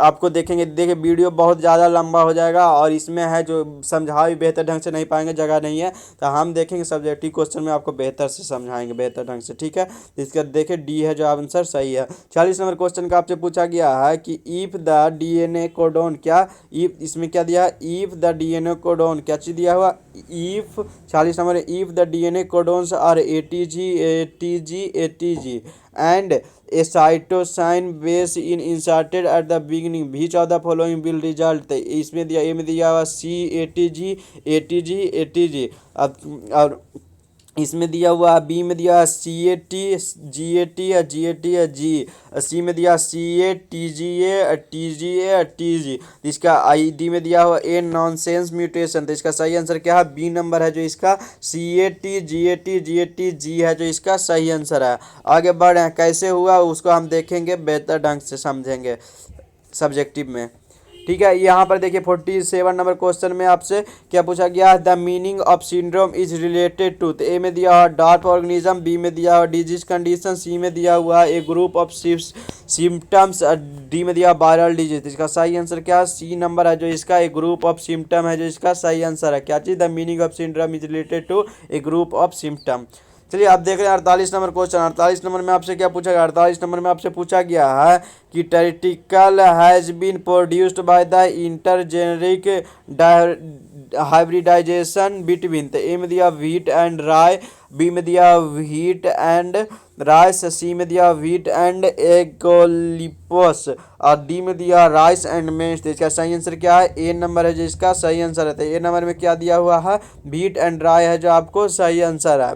आपको देखेंगे। देखिए वीडियो बहुत ज़्यादा लंबा हो जाएगा और इसमें है जो समझा भी बेहतर ढंग से नहीं पाएंगे, जगह नहीं है, तो हम देखेंगे सब्जेक्टिव क्वेश्चन में आपको बेहतर से समझाएंगे बेहतर ढंग से। ठीक है, इसका देखिए डी है जो आंसर सही है। 40 नंबर क्वेश्चन का आपसे पूछा गया है कि इफ़ द डीएनए कोडोन, क्या इफ इसमें क्या दिया है? इफ़ द डीएनए कोडोन क्या चीज़ दिया हुआ? If 40 number if the DNA codons are ATG and a cytosine base in inserted at the beginning, which of the following will result? इसमें दिया, ए में दिया हुआ ATG। और इसमें दिया हुआ बी में दिया CAT GAT या GAT या जी, सी में दिया CATGA TGA। इसका ID में दिया हुआ ए नॉनसेंस म्यूटेशन। तो इसका सही आंसर क्या है? बी नंबर है जो इसका CAT GAT GAT जी है जो इसका सही आंसर है। आगे बढ़ रहे हैं, कैसे हुआ उसको हम देखेंगे, बेहतर ढंग से समझेंगे सब्जेक्टिव में। ठीक है, यहाँ पर देखिए 47 नंबर क्वेश्चन में आपसे क्या पूछा गया है? The meaning of syndrome is related to, तो ए में दिया हुआ डार्क ऑर्गेनिज्म, बी में दिया हुआ डिजीज कंडीशन, सी में दिया हुआ ए ग्रुप ऑफ सिम्टम्स, डी में दिया वायरल डिजीज। इसका सही आंसर क्या है? सी नंबर है जो इसका ए ग्रुप ऑफ सिम्टम है जो इसका सही आंसर है। क्या चीज़? The meaning of syndrome is related to a group of symptom. चलिए आप देख रहे हैं 48 नंबर क्वेश्चन। 48 नंबर में आपसे क्या पूछा गया? 48 नंबर में आपसे पूछा गया है कि triticale has been produced by the intergeneric hybridization between, तो ए में दिया व्हीट एंड राय, बी में दिया व्हीट एंड राइस, सी में दिया व्हीट एंड एगोलिपोस और डी में दिया राइस एंड मेस। तो इसका सही आंसर क्या है? ए नंबर है जो इसका सही आंसर है। तो ए नंबर में क्या दिया हुआ है? व्हीट एंड राय है जो आपको सही आंसर है।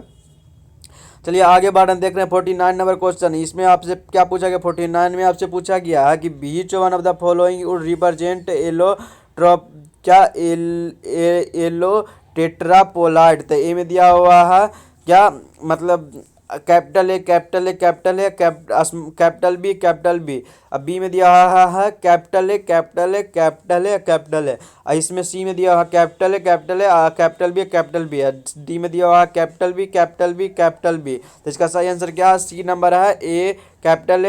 चलिए आगे बढ़ देख रहे हैं 49 नंबर क्वेश्चन। इसमें आपसे क्या पूछा गया? 49 में आपसे पूछा गया है कि which one of the following would represent allo trope, क्या एलो टेट्रापोलाइड। तो ए में दिया हुआ है क्या, मतलब कैपिटल ए कैपिटल बी। अब बी में दिया हुआ है कैपिटल ए। और इसमें सी में दिया हुआ कैपिटल ए कैपिटल बी है। डी में दिया हुआ कैपिटल बी। तो इसका सही आंसर क्या है? सी नंबर है ए कैपिटल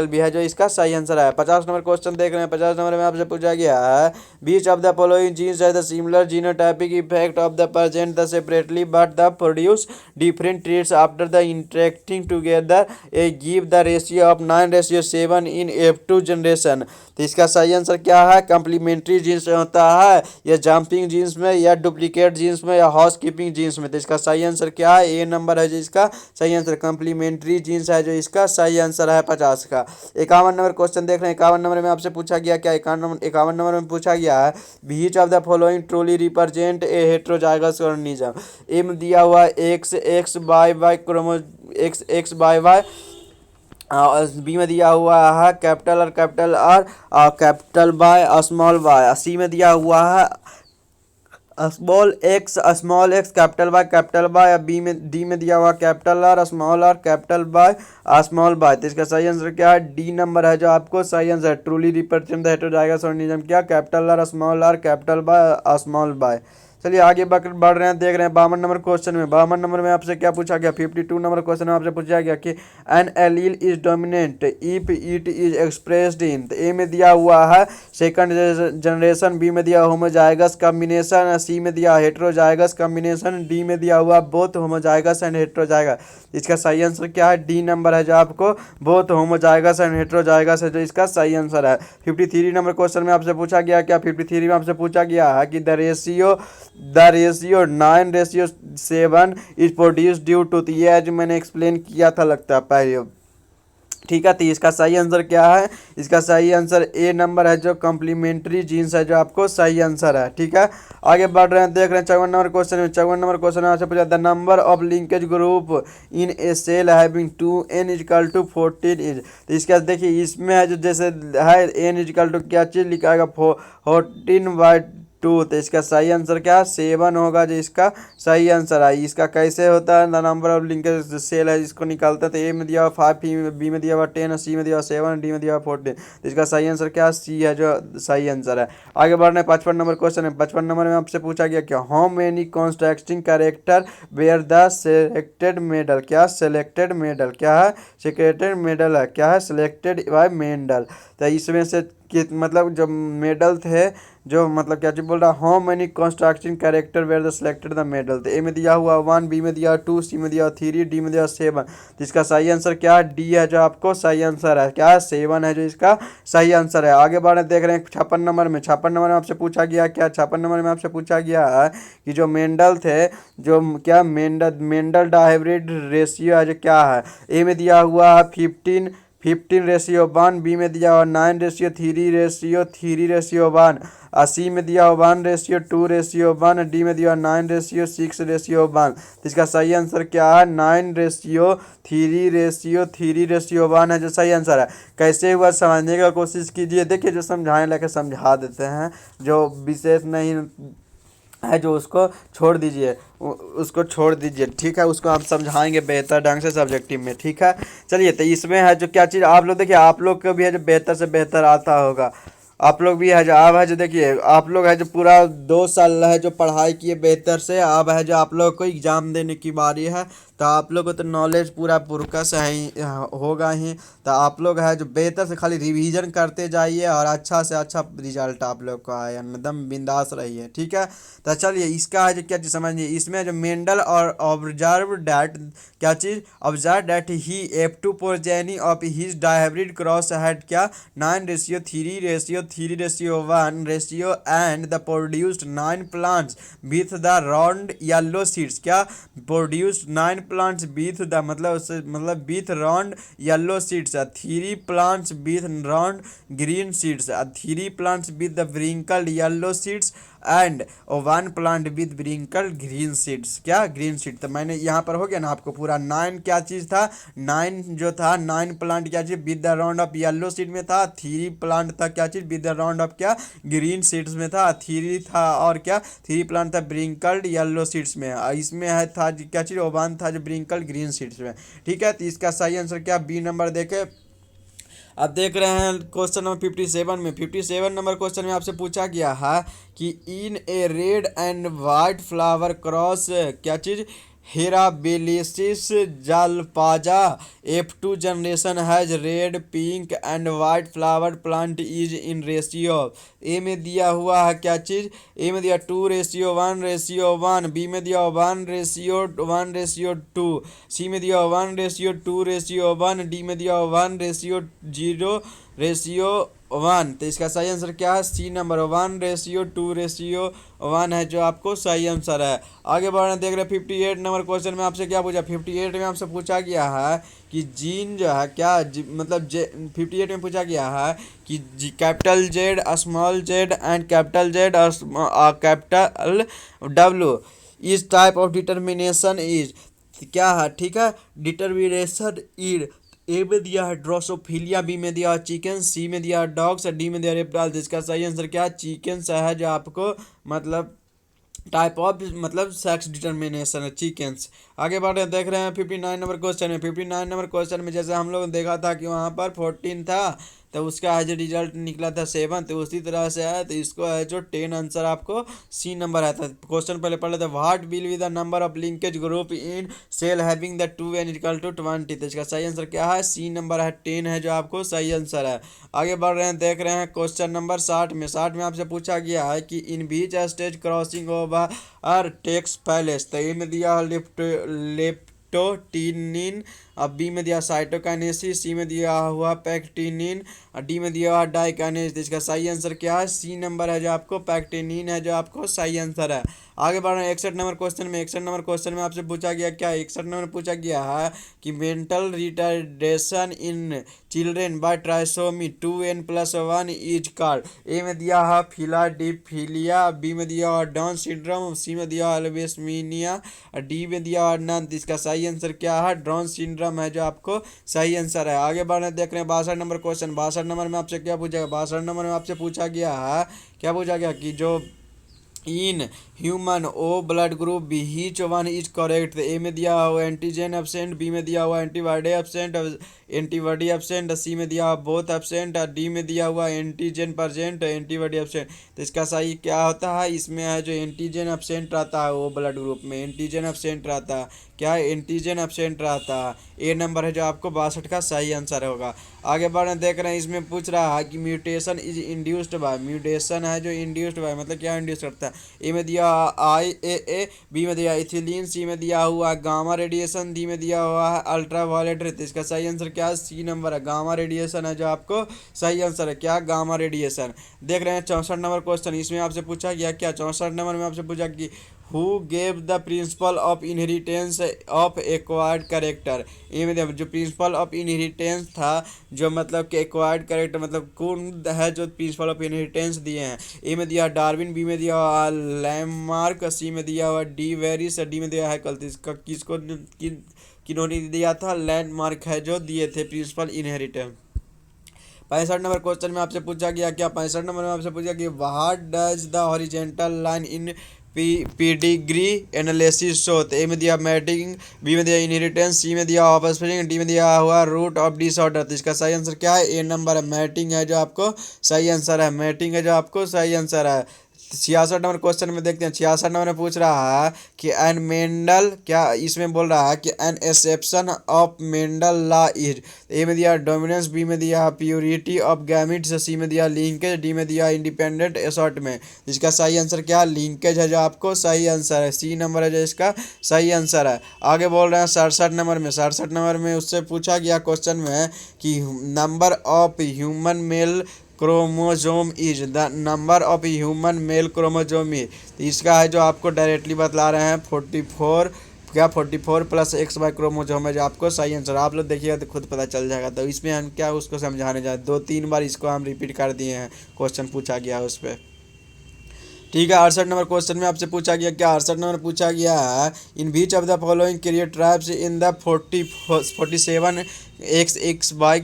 बी है जो इसका सही आंसर है। 50 नंबर क्वेश्चन देख रहे हैं। 50 नंबर में आपसे पूछा गया है बीच ऑफ द फॉलोइंग जीन्स है the similar genotypic effect of the present the separately but the produce different traits after the interacting together A give the ratio of 9:7 in F2 generation. तो इसका सही answer क्या है? Complementary jeans होता है या jumping jeans में या डुप्लीकेट जीन्स में या हाउस कीपिंग जीन्स में। तो इसका सही आंसर क्या है? ए नंबर है जो इसका सही आंसर कम्प्लीमेंट्री जीन्स है जो इसका सही आंसर है 50 का। 51 नंबर क्वेश्चन देख रहे हैं। 51 नंबर में आपसे पूछा गया क्या? 51 नंबर में पूछा गया है which of the following truly represent a heterozygous organism. A में दिया हुआ एक्स वाई वाई, बी में दिया हुआ है कैपिटल और capital bye small by, C में दिया हुआ है small X capital by, D में दिया हुआ capital R capital bye small by. तो इसका सही आंसर क्या है? डी नंबर है जो आपको सही answer truly represent the heterozygous organism क्या? Capital R capital bye small Y. चलिए आगे बढ़ रहे हैं, देख रहे हैं 52 नंबर क्वेश्चन में। 52 नंबर में आपसे क्या पूछा गया? 52 नंबर क्वेश्चन में आपसे पूछा गया कि an allele is dominant if it is expressed in. तो ए में दिया हुआ है सेकंड जनरेशन, बी में दिया होमोजाइगस कॉम्बिनेशन, सी में दिया हेटेरोजाइगस कॉम्बिनेशन, डी में दिया हुआ बोथ होमोजाइगस एंड हेटेरोजाइगस। इसका सही आंसर क्या है? डी नंबर है जो आपको बोथ होमोजाइगस एंड हेटेरोजाइगस है जो इसका सही आंसर है। 53 नंबर क्वेश्चन में आपसे पूछा गया क्या? 53 में आपसे पूछा गया है कि the ratio 9:7 is produce due to, ये आज मैंने एक्सप्लेन किया था लगता है पहले। ठीक है, तो इसका सही आंसर क्या है? इसका सही आंसर ए नंबर है, जो कॉम्प्लीमेंट्री जीन्स है, जो आपको सही आंसर है। ठीक है, आगे बढ़ रहे हैं, देख रहे हैं 54 नंबर क्वेश्चन में। 54 नंबर क्वेश्चन में आपसे पूछा the number of linkage group in a cell having 2n equal to 14 is. तो इसका देखिए, इसमें है जो जैसे है n इजकल टू क्या चीज़ लिखा है 14/2, तो इसका सही आंसर क्या है? 7 होगा, जो इसका सही आंसर है। इसका कैसे होता है? The number of linkage cell है, इसको निकालते हैं। तो ए में दिया हुआ 5, बी में दिया हुआ 10, सी में दिया हुआ 7, डी में दिया हुआ 14। तो इसका सही आंसर क्या है? सी है, जो सही आंसर है। आगे बढ़ने 55 नंबर क्वेश्चन है। 55 नंबर में आपसे पूछा गया क्या how many constructing character where the selected medal. क्या सेलेक्टेड मेडल क्या है? सेक्रेटेड मेडल है, क्या है? Selected by Mendel. तो इसमें से मतलब जो मेडल थे, जो मतलब क्या चीज बोल रहा है, how many constructing character where the selected the Mendel. तो ए में दिया हुआ 1, बी में दिया 2, सी में दिया 3, डी में दिया 7। तो इसका सही आंसर क्या है? डी है, जो आपको सही आंसर है। क्या है? 7 है, जो इसका सही आंसर है। आगे बढ़े, देख रहे हैं 56 नंबर में। 56 नंबर में आपसे पूछा गया क्या? 56 नंबर में आपसे पूछा गया है कि जो मेंडल थे, जो क्या मेंडल डायहाइब्रिड रेशियो है, जो क्या है? ए में दिया हुआ है 15:1, बी में दिया हुआ 9:3:3:1, सी में दिया हुआ 1:2:1, डी में दिया हुआ 9:6:1। तो इसका सही आंसर क्या है? 9:3:3:1 है, जो सही आंसर है। कैसे हुआ समझने का कोशिश कीजिए। देखिए, जो समझाने लगे समझा देते हैं, जो विशेष नहीं है जो उसको छोड़ दीजिए, उसको छोड़ दीजिए। ठीक है, उसको हम समझाएंगे बेहतर ढंग से सब्जेक्टिव में। ठीक है, चलिए, तो इसमें है जो क्या चीज़ आप लोग देखिए, आप लोग को भी है जो बेहतर से बेहतर आता होगा। आप लोग भी है जो अब है जो देखिए, आप लोग है जो पूरा 2 साल है जो पढ़ाई किए बेहतर से, अब है जो आप लोग को एग्ज़ाम देने की बारी है। तो आप लोग को तो नॉलेज पूरा पुरकस है ही होगा ही। तो आप लोग है जो बेहतर से खाली रिवीजन करते जाइए, और अच्छा से अच्छा रिजल्ट आप लोग को आए, एकदम बिंदास रहिए। ठीक है, तो चलिए, इसका है जो क्या चीज़ समझिए। इसमें जो मेंडल और ऑब्जर्व डैट क्या चीज़, observe that he F2 progeny of his dihybrid cross had क्या 9:3:3:1 and the produced 9 plants with the round yellow seeds. क्या प्रोड्यूस्ड 9 प्लांट्स विथ द मतलब with round yellow seeds, 3 plants with round green seeds, 3 plants with the wrinkled yellow seeds and 1 plant with wrinkle green seeds. क्या green seed. तो मैंने यहाँ पर हो गया ना आपको पूरा 9 क्या चीज़ था, 9 जो था 9 प्लांट क्या चीज़ with the round of yellow seed में था, 3 प्लांट था क्या चीज़ विद द राउंड ऑफ क्या ग्रीन सीड्स में था, 3 था और क्या 3 प्लांट था ब्रिंकल्ड येलो सीड्स में। इसमें है था क्या चीज़, 1 था जो ब्रिंकल्ड ग्रीन सीड्स में। ठीक है, तो इसका सही आंसर क्या? बी नंबर देखे। अब देख रहे हैं क्वेश्चन नंबर 57 में। 57 नंबर क्वेश्चन में आपसे पूछा गया है कि in a red and white flower cross क्या चीज़ हेराबेलिसिस जालपाजा F2 generation has red pink and white flower plant is in ratio. A में दिया हुआ है क्या चीज़, ए में दिया 2:1:1, बी में दिया 1:1:2, सी में दिया 1:2:1, डी में दिया 1:0:1। तो इसका सही आंसर क्या है? सी नंबर 1:2:1 है, जो आपको सही आंसर है। आगे बढ़ रहे देख रहे 58 नंबर क्वेश्चन में आपसे क्या पूछा। 58 में आपसे पूछा गया है कि जीन जो है क्या मतलब 58 में पूछा गया है कि capital Z, small Z and capital Z और कैपिटल डब्ल्यू इस टाइप ऑफ डिटर्मिनेशन इज क्या है। ठीक है, डिटर्मिनेशन इज ए में दिया है ड्रोसोफिलिया, बी में दिया है चिकन, सी में दिया है डॉग्स, डी में दिया है रेप्टाइल्स। इसका सही आंसर क्या है? चिकन है, जो आपको मतलब टाइप ऑफ मतलब सेक्स डिटर्मिनेशन है, चिकन्स। आगे बढ़ रहे देख रहे हैं 59 नंबर क्वेश्चन में। 59 नंबर क्वेश्चन में जैसे हम लोग ने देखा था कि वहाँ पर 14 था, तो उसका है जो रिजल्ट निकला था 7, तो उसी तरह से है। तो इसको है जो 10 आंसर आपको सी नंबर आता है। क्वेश्चन पहले पढ़ लेते हैं। What will be the number of linkage group in cell having the 2n equal to 20। तो इसका सही आंसर क्या है? सी नंबर है 10 है, जो आपको सही आंसर है। आगे बढ़ रहे हैं देख रहे हैं क्वेश्चन नंबर 60 में। 60 में आपसे पूछा गया है कि in which stage crossing over takes place. तो ए में दिया लेप्टोटिनिन, अब बी में दिया साइटोकाइनेसिस, सी में दिया हुआ पैक्टिनिन, और डी में दिया हुआ डाइकाइनेसिस। इसका सही आंसर क्या है? सी नंबर है, जो आपको पैक्टिनिन है, जो आपको सही आंसर है। आगे बढ़ रहे हैं 61 नंबर क्वेश्चन में। 61 नंबर क्वेश्चन में आपसे पूछा गया क्या, 61 नंबर पूछा गया है कि mental retardation in children by trisomy 2n+1 is called. A में दिया है फिलाडेल्फिया, बी में दिया है डाउन सिंड्रोम, सी में दिया है एल्वेस्मीनिया, और डी में दिया है नन। इसका सही आंसर क्या है, डाउन सिंड्रोम है जो आपको सही आंसर है। आगे बढ़ने देख रहे हैं 62 नंबर क्वेश्चन। 62 नंबर में आपसे क्या पूछा गया, 62 नंबर में आपसे पूछा गया है, क्या पूछा गया कि जो in human O blood group be which one is correct. A में दिया हुआ एंटीजन एब्सेंट, बी में दिया हुआ antibody absent, antibody absent, C में दिया हुआ बोथ एब्सेंट, और डी में दिया हुआ एंटीजन प्रेजेंट एंटीबॉडी एब्सेंट। तो इसका सही क्या होता है, इसमें है जो एंटीजन एब्सेंट रहता है वो ब्लड ग्रुप में एंटीजन एब्सेंट रहता है, क्या एंटीजन एब्सेंट रहता है। ए नंबर है जो आपको 62 का सही आंसर होगा। आगे बढ़ने देख रहे हैं, इसमें पूछ रहा है कि mutation is induced by, mutation है जो इंड्यूस्ड बाय मतलब क्या इंड्यूस करता है। ए में दिया IAA, बी में दिया इथिलीन, सी में दिया हुआ गामा रेडिएशन, डी में दिया हुआ है अल्ट्रा वायलेट रे। तो इसका सही आंसर क्या है, सी नंबर है, गामा रेडिएशन है जो आपको सही आंसर है, क्या गामा रेडिएशन। देख रहे हैं 64 नंबर क्वेश्चन। इसमें आपसे पूछा गया क्या, 64 नंबर में आपसे पूछा कि who gave the principal of inheritance of acquired character. ये मतलब जो प्रिंसिपल ऑफ इनहेरिटेंस था, जो मतलब कि एक्वायर्ड कैरेक्टर मतलब कौन है जो प्रिंसिपल ऑफ इनहेरिटेंस दिए हैं। ए में दिया डार्विन, बी में दिया हुआ लैमार्क, सी में दिया हुआ डी वेरिस, डी में दिया है कल इसका किसको किन्होंने दिया था, लैंडमार्क है जो दिए थे प्रिंसिपल इनहेरिटेंस। 65 नंबर क्वेश्चन में आपसे पूछा गया क्या, 65 नंबर में आपसे पूछा गया what does the horizontal line in pedigree analysis show. तो ए में दिया मैटिंग, बी में दिया इनहेरिटेंस, सी में दिया ऑफस्प्रिंग, डी में दिया हुआ रूट ऑफ डिसऑर्डर। तो इसका सही आंसर क्या है, ए नंबर है, मैटिंग है जो आपको सही आंसर है, मैटिंग है जो आपको सही आंसर है। 66 नंबर क्वेश्चन में देखते हैं। 66 नंबर में पूछ रहा है कि एन मेंडल, क्या इसमें बोल रहा है कि an exception of Mendel law is. A में दिया डोमिनेंस, बी में दिया प्योरिटी ऑफ गैमिट्स, सी में दिया लिंकेज, डी में दिया इंडिपेंडेंट असॉर्टमेंट। इसका सही आंसर क्या है, लिंकेज है जो आपको सही आंसर है, सी नंबर है जो इसका सही आंसर है। आगे बोल रहे हैं 67 नंबर में। 67 नंबर में उससे पूछा गया क्वेश्चन में कि number of human male chromosome is, the number of human male chromosome is. तो इसका है जो आपको डायरेक्टली बतला रहे हैं 44, क्या 44 + XY क्रोमोजोम है जो आपको सही आंसर। आप लोग देखिएगा तो खुद पता चल जाएगा। तो इसमें हम क्या उसको समझाने जाए, 2-3 बार इसको हम रिपीट कर दिए हैं, क्वेश्चन पूछा गया उस पर। ठीक है 68 नंबर क्वेश्चन में आपसे पूछा गया क्या, 68 नंबर पूछा गया है in which of the following carrier tribes in the 47 XXY।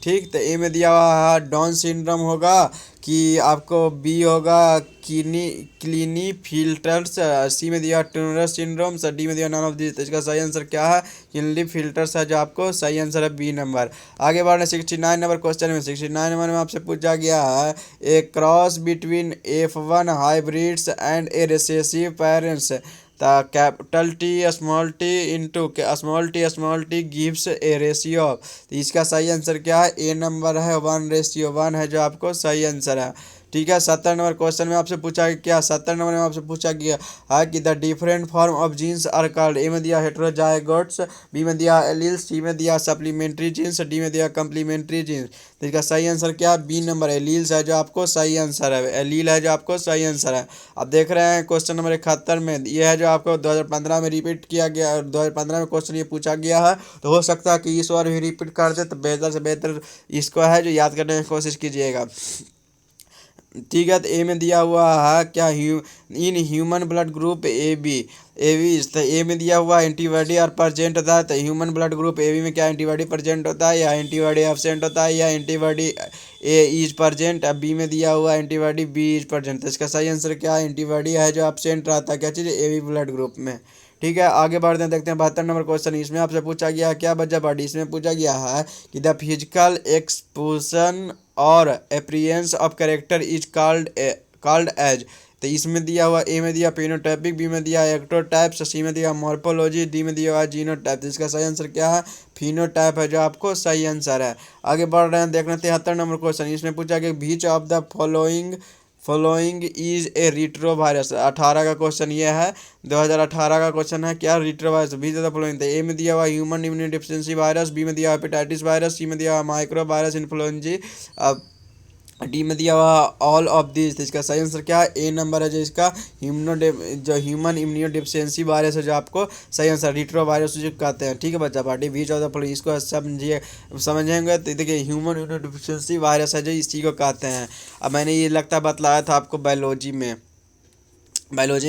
ठीक, तो ए में दिया हुआ है डाउन सिंड्रोम होगा, कि आपको बी होगा क्लिनी फिल्टर्स, सी में दिया ट्यूनर सिंड्रोम, डी में दिया नॉन ऑफ दिस। इसका सही आंसर क्या है, क्लिनी फिल्टर्स है जो आपको सही आंसर है, बी नंबर। आगे बढ़ने 69 नंबर क्वेश्चन में। 69 नंबर में आपसे पूछा गया है a cross between F1 hybrids and a recessive parents the capital T small T into small T gives a ratio of. तो इसका सही आंसर क्या है, ए नंबर है 1:1 है जो आपको सही आंसर है। ठीक है 70 नंबर क्वेश्चन में आपसे पूछा क्या, 70 नंबर में आपसे पूछा गया है कि the different form of genes are called. A में दिया हेटेरोजाइगोट्स, बी में दिया एलील्स, सी में दिया सप्लीमेंट्री जीन्स, डी में दिया कम्प्लीमेंट्री जीन्स। तो इसका सही आंसर क्या है, बी नंबर एलील्स है जो आपको सही आंसर है, एलील है जो आपको सही आंसर है। अब देख रहे हैं क्वेश्चन नंबर 71 में, यह है जो आपको 2015 में रिपीट किया गया और 2015 में क्वेश्चन ये पूछा गया है। तो हो सकता है कि इस बार भी रिपीट कर दे, तो बेहतर से बेहतर इसको है जो याद करने की कोशिश कीजिएगा। ठीक है, तो ए में दिया हुआ है क्या, in human blood group A B तो ए में दिया हुआ एंटीबॉडी और प्रेजेंट होता है। तो human blood group A B में क्या एंटीबॉडी प्रेजेंट होता है या एंटीबॉडी एब्सेंट होता है या एंटीबॉडी ए इज प्रेजेंट। अब बी में दिया हुआ एंटीबॉडी बी इज प्रेजेंट। तो इसका सही आंसर क्या है, एंटीबॉडी है जो एब्सेंट रहता है, क्या चीज़, ए बी ब्लड ग्रुप में। ठीक है आगे बढ़ते हैं, देखते हैं 72 नंबर क्वेश्चन। इसमें आपसे पूछा गया क्या बच्चा बॉडी, इसमें पूछा गया है कि द फिजिकल एक्सप्रेशन और appearance of character is called as. तो इसमें दिया हुआ ए में दिया फेनोटाइपिक, बी में दिया एक्टोटाइप, सी में दिया मॉर्फोलॉजी, डी में दिया हुआ जीनोटाइप। तो इसका सही आंसर क्या है, फिनोटाइप है जो आपको सही आंसर है। आगे बढ़ रहे हैं, देखना 73 नंबर क्वेश्चन। इसमें पूछा गया which of the following is a retrovirus. 18 का क्वेश्चन ये है, 2018 का क्वेश्चन है क्या, retrovirus which of the following. A में दिया हुआ human immuno deficiency virus, B में दिया हेपेटाइटिस वायरस, सी में दिया माइक्रो वायरस इन्फ्लुएंजा, डी में दिया हुआ ऑल ऑफ दिस, तो इसका सही आंसर क्या है, ए नंबर है जो इसका जो ह्यूमन इम्यूनो डिफिशियंसी वायरस है जो आपको सही आंसर रिट्रो वायरस जो कहते हैं। ठीक है बच्चा party beach of the following, इसको समझिए समझेंगे तो देखिए ह्यूमन इम्यूनो डिफिशियंसी वायरस है जो इसी को कहते हैं। अब मैंने ये लगता है बतलाया था आपको बायोलॉजी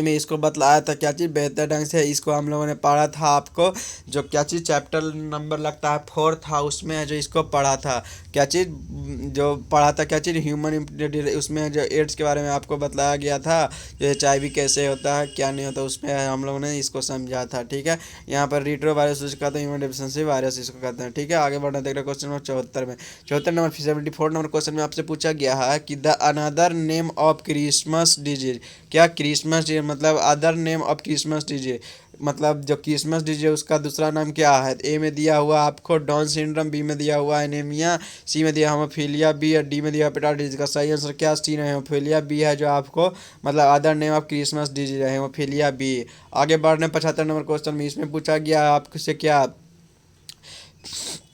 में इसको बतलाया था क्या चीज़ बेहतर ढंग से, इसको हम लोगों ने पढ़ा था आपको जो क्या चीज़ चैप्टर नंबर लगता है 4 था उसमें है जो इसको पढ़ा था क्या चीज़ जो पढ़ा था क्या चीज़ ह्यूमन उसमें जो एड्स के बारे में आपको बतलाया गया था, जो HIV कैसे होता है क्या नहीं होता, उसमें हम लोगों ने इसको समझा था। ठीक है, यहाँ पर रिट्रो वायरस उसको कहते हैं, ह्यूमन डिफिशियंसी वायरस इसको कहते हैं। ठीक है, आगे बढ़ना देख रहे क्वेश्चन नंबर 74 में 74 नंबर 74 नंबर क्वेश्चन में आपसे पूछा गया है कि the another name of Christmas disease, क्या क्रिसमस डे मतलब other name of Christmas DJ मतलब जो क्रिसमस डीजे उसका दूसरा नाम क्या है। ए में दिया हुआ आपको डाउन सिंड्रोम, बी में दिया हुआ एनीमिया, सी में दिया हेमोफीलिया बी, और डी में दिया हेपेटाइटिस। का सही आंसर क्या सी है, हेमोफीलिया बी है जो आपको मतलब other name of Christmas DJ है हेमोफीलिया बी। आगे बढ़ने 75 नंबर क्वेश्चन में इसमें पूछा गया आपसे क्या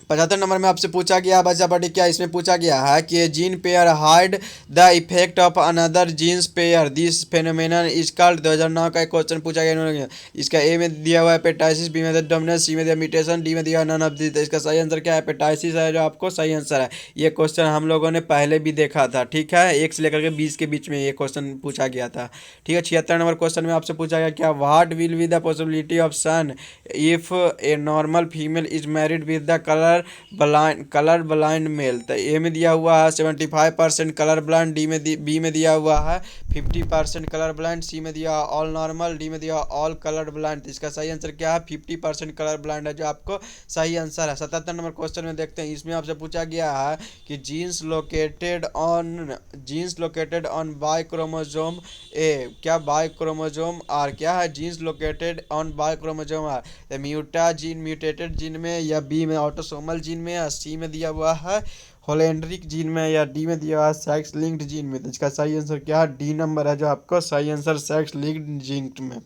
75 नंबर में आपसे पूछा गया बच्चा पार्टी क्या इसमें पूछा गया है कि gene pair hide the effect of another genes pair this phenomenon is called. 2009 का एक क्वेश्चन पूछा गया इन्होंने, इसका ए में दिया हुआ है हेपेटाइटिस, बी में दिया डोमिनेंस, सी में दिया म्यूटेशन, डी में दिया नन ऑफ दिस। इसका सही आंसर क्या है, हेपेटाइटिस है जो आपको सही आंसर है। ये क्वेश्चन हम लोगों ने पहले भी देखा था। ठीक है, 1 से लेकर के 20 के बीच में ये क्वेश्चन पूछा गया था। ठीक है, 76 नंबर क्वेश्चन में आपसे पूछा गया क्या what will be the possibility of sun if a normal female is married with the colour blind mail. तो ए में दिया हुआ है 75% कलर ब्लाइंड, बी में दिया हुआ है 50% कलर ब्लाइंड, सी में दिया ऑल नॉर्मल, डी में दिया ऑल कलर ब्लाइंड। तो इसका सही आंसर क्या है, 50% कलर ब्लाइंड है जो आपको सही आंसर है। 77 नंबर क्वेश्चन में देखते हैं, इसमें आपसे पूछा गया है कि genes located on Y chromosome are, क्या बाय क्रोमोजोम आर, क्या है genes located on Y chromosome are, mutated gene में, या बी में ऑटोसोमल जीन में, या सी में दिया हुआ है होलेंड्रिक जीन में, या डी में दिया हुआ है सेक्स लिंक्ड जीन में। तो इसका सही आंसर क्या है, डी नंबर है जो आपको सही आंसर सेक्स लिंक्ड जीन में।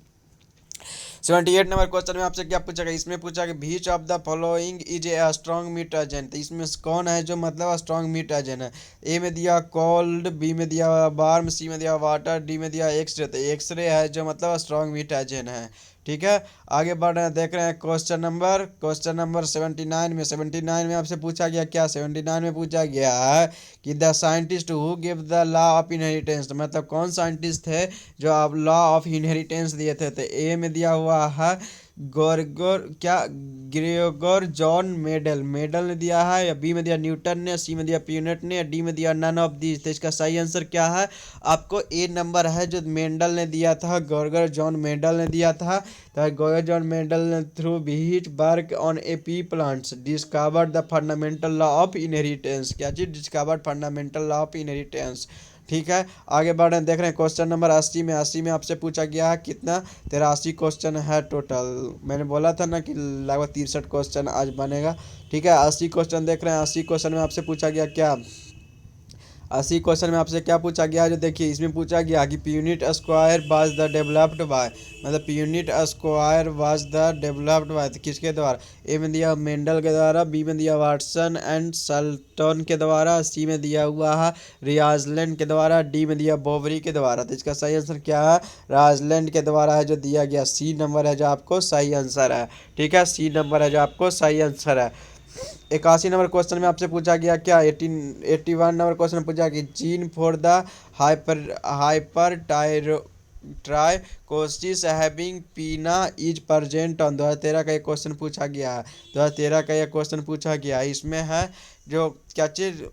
78 नंबर क्वेश्चन में आपसे क्या पूछा गया, इसमें पूछा कि which of the following is a strong mutagen. तो इसमें कौन है जो मतलब स्ट्रॉन्ग म्यूटाजेन है। ए में दिया कोल्ड, बी में दिया वार्म, सी में दिया वाटर, डी में दिया एक्सरे। तो एक्सरे है जो मतलब स्ट्रॉन्ग म्यूटाजेन है। ठीक है, आगे बढ़ रहे हैं देख रहे हैं क्वेश्चन नंबर 79 में आपसे पूछा गया क्या 79 में पूछा गया है कि the scientist who give the law of inheritance, मतलब कौन साइंटिस्ट थे जो आप लॉ ऑफ इनहेरिटेंस दिए थे। तो ए में दिया हुआ है ग्रेगोर जॉन मेडल ने दिया है, या बी में दिया न्यूटन ने, सी में दिया प्यूनेट ने, या डी में दिया नन ऑफ दीज। तो इसका सही आंसर क्या है, आपको ए नंबर है जो मेंडल ने दिया था, ग्रेगोर जॉन मेंडल ने दिया था। तो ग्रेगोर जॉन मेंडल ने through his work on A P plants discovered the fundamental law of inheritance. क्या चीज discovered fundamental law of inheritance. ठीक है, आगे बढ़ रहे हैं देख रहे हैं क्वेश्चन नंबर 80 में आपसे पूछा गया है कितना 83 क्वेश्चन है टोटल। मैंने बोला था ना कि लगभग 63 क्वेश्चन आज बनेगा। ठीक है, 80 क्वेश्चन देख रहे हैं। 80 क्वेश्चन में आपसे पूछा गया क्या 80 क्वेश्चन में आपसे क्या पूछा गया है, जो देखिए इसमें पूछा गया कि unit square was the developed by, मतलब unit square was the developed by किसके द्वारा। ए में दिया मेंडल के द्वारा, बी में दिया वाटसन एंड सल्टन के द्वारा, सी में दिया हुआ है रियाजलैंड के द्वारा, डी में दिया बोवरी के द्वारा। तो इसका सही आंसर क्या है, राजलैंड के द्वारा है जो दिया गया, सी नंबर है जो आपको सही आंसर है। ठीक है, सी नंबर है जो आपको सही आंसर है। 81 नंबर क्वेश्चन में आपसे पूछा गया क्या 81 नंबर क्वेश्चन में पूछा कि gene for the hyper trichosis having पीना इज प्रेजेंट ऑन। 2013 का एक क्वेश्चन पूछा गया है। 2013 का एक क्वेश्चन पूछा गया है, इसमें है जो क्या चीज़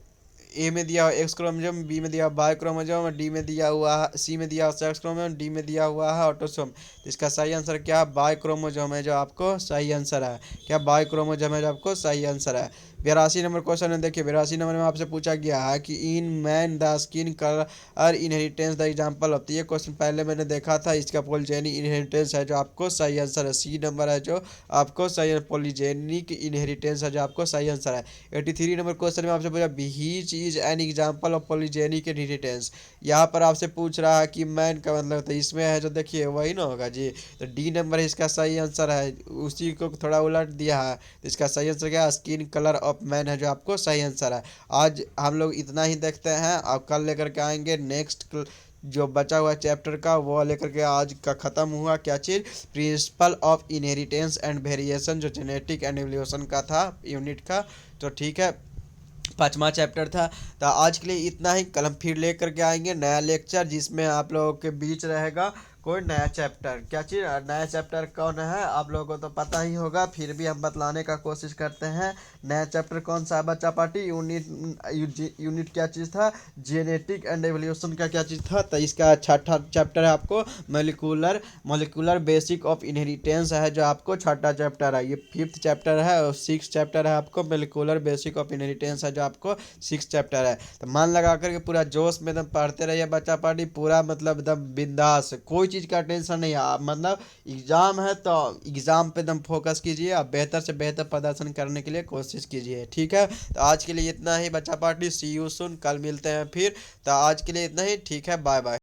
ए में दिया हुआ एक्स क्रोमोजोम, बी में दिया हुआ बाय क्रोमोजोम, डी में दिया हुआ है, सी में दिया हुआ सेक्स क्रोमोजोम, डी में दिया हुआ है ऑटोसोम। तो इसका सही आंसर क्या है, बाय क्रोमोजोम है जो आपको सही आंसर है। क्या बाय क्रोमोजोम है जो आपको सही आंसर है। 82 नंबर क्वेश्चन में देखिए 82 नंबर में आपसे पूछा गया है कि in man the skin colour inheritance the example of. ये क्वेश्चन पहले मैंने देखा था, इसका पॉलीजेनिक इनहेरिटेंस है जो आपको सही आंसर है। सी नंबर है जो आपको सही पॉलीजेनिक इनहेरिटेंस है जो आपको सही आंसर है। 83 नंबर क्वेश्चन में आपसे पूछा which is an example of polygenic inheritance. यहाँ पर आपसे पूछ रहा है कि मैन का मतलब, तो इसमें है जो देखिए वही ना होगा जी। तो डी नंबर इसका सही आंसर है, उसी को थोड़ा उलट दिया है। तो इसका सही आंसर क्या है, स्किन कलर ऑफ मैन है जो आपको सही आंसर है। आज हम लोग इतना ही देखते हैं, अब कल लेकर के आएंगे नेक्स्ट जो बचा हुआ चैप्टर का वो लेकर के। आज का ख़त्म हुआ क्या चीज़, principle of inheritance and variation जो जेनेटिक एंड एवोल्यूशन का था यूनिट का। तो ठीक है, पाँचवा चैप्टर था। तो आज के लिए इतना ही, कल हम फिर लेकर के आएंगे नया लेक्चर जिसमें आप लोगों के बीच रहेगा कोई नया चैप्टर। क्या चीज़ नया चैप्टर कौन है आप लोगों को तो पता ही होगा, फिर भी हम बतलाने का कोशिश करते हैं। नया चैप्टर कौन सा है बच्चा पार्टी, यूनिट क्या चीज़ था, जेनेटिक एंड एवोल्यूशन का क्या चीज़ था। तो इसका छठा चैप्टर है आपको मोलिकुलर बेसिक ऑफ इनहेरिटेंस है जो आपको छठा चैप्टर है। ये फिफ्थ चैप्टर है और सिक्स चैप्टर है आपको मोलिकुलर बेसिक ऑफ इनहेरिटेंस है जो आपको सिक्स चैप्टर है। तो मन लगा करके पूरा जोश में एकदम पढ़ते रहिए बच्चा पार्टी, पूरा मतलब एकदम बिंदास, कोई चीज़ का टेंशन नहीं है। आप मतलब एग्ज़ाम है तो एग्ज़ाम पे एकदम फोकस कीजिए, आप बेहतर से बेहतर प्रदर्शन करने के लिए कोशिश कीजिए। ठीक है, तो आज के लिए इतना ही बच्चा पार्टी, सी यू सून, कल मिलते हैं फिर। तो आज के लिए इतना ही, ठीक है, बाय बाय।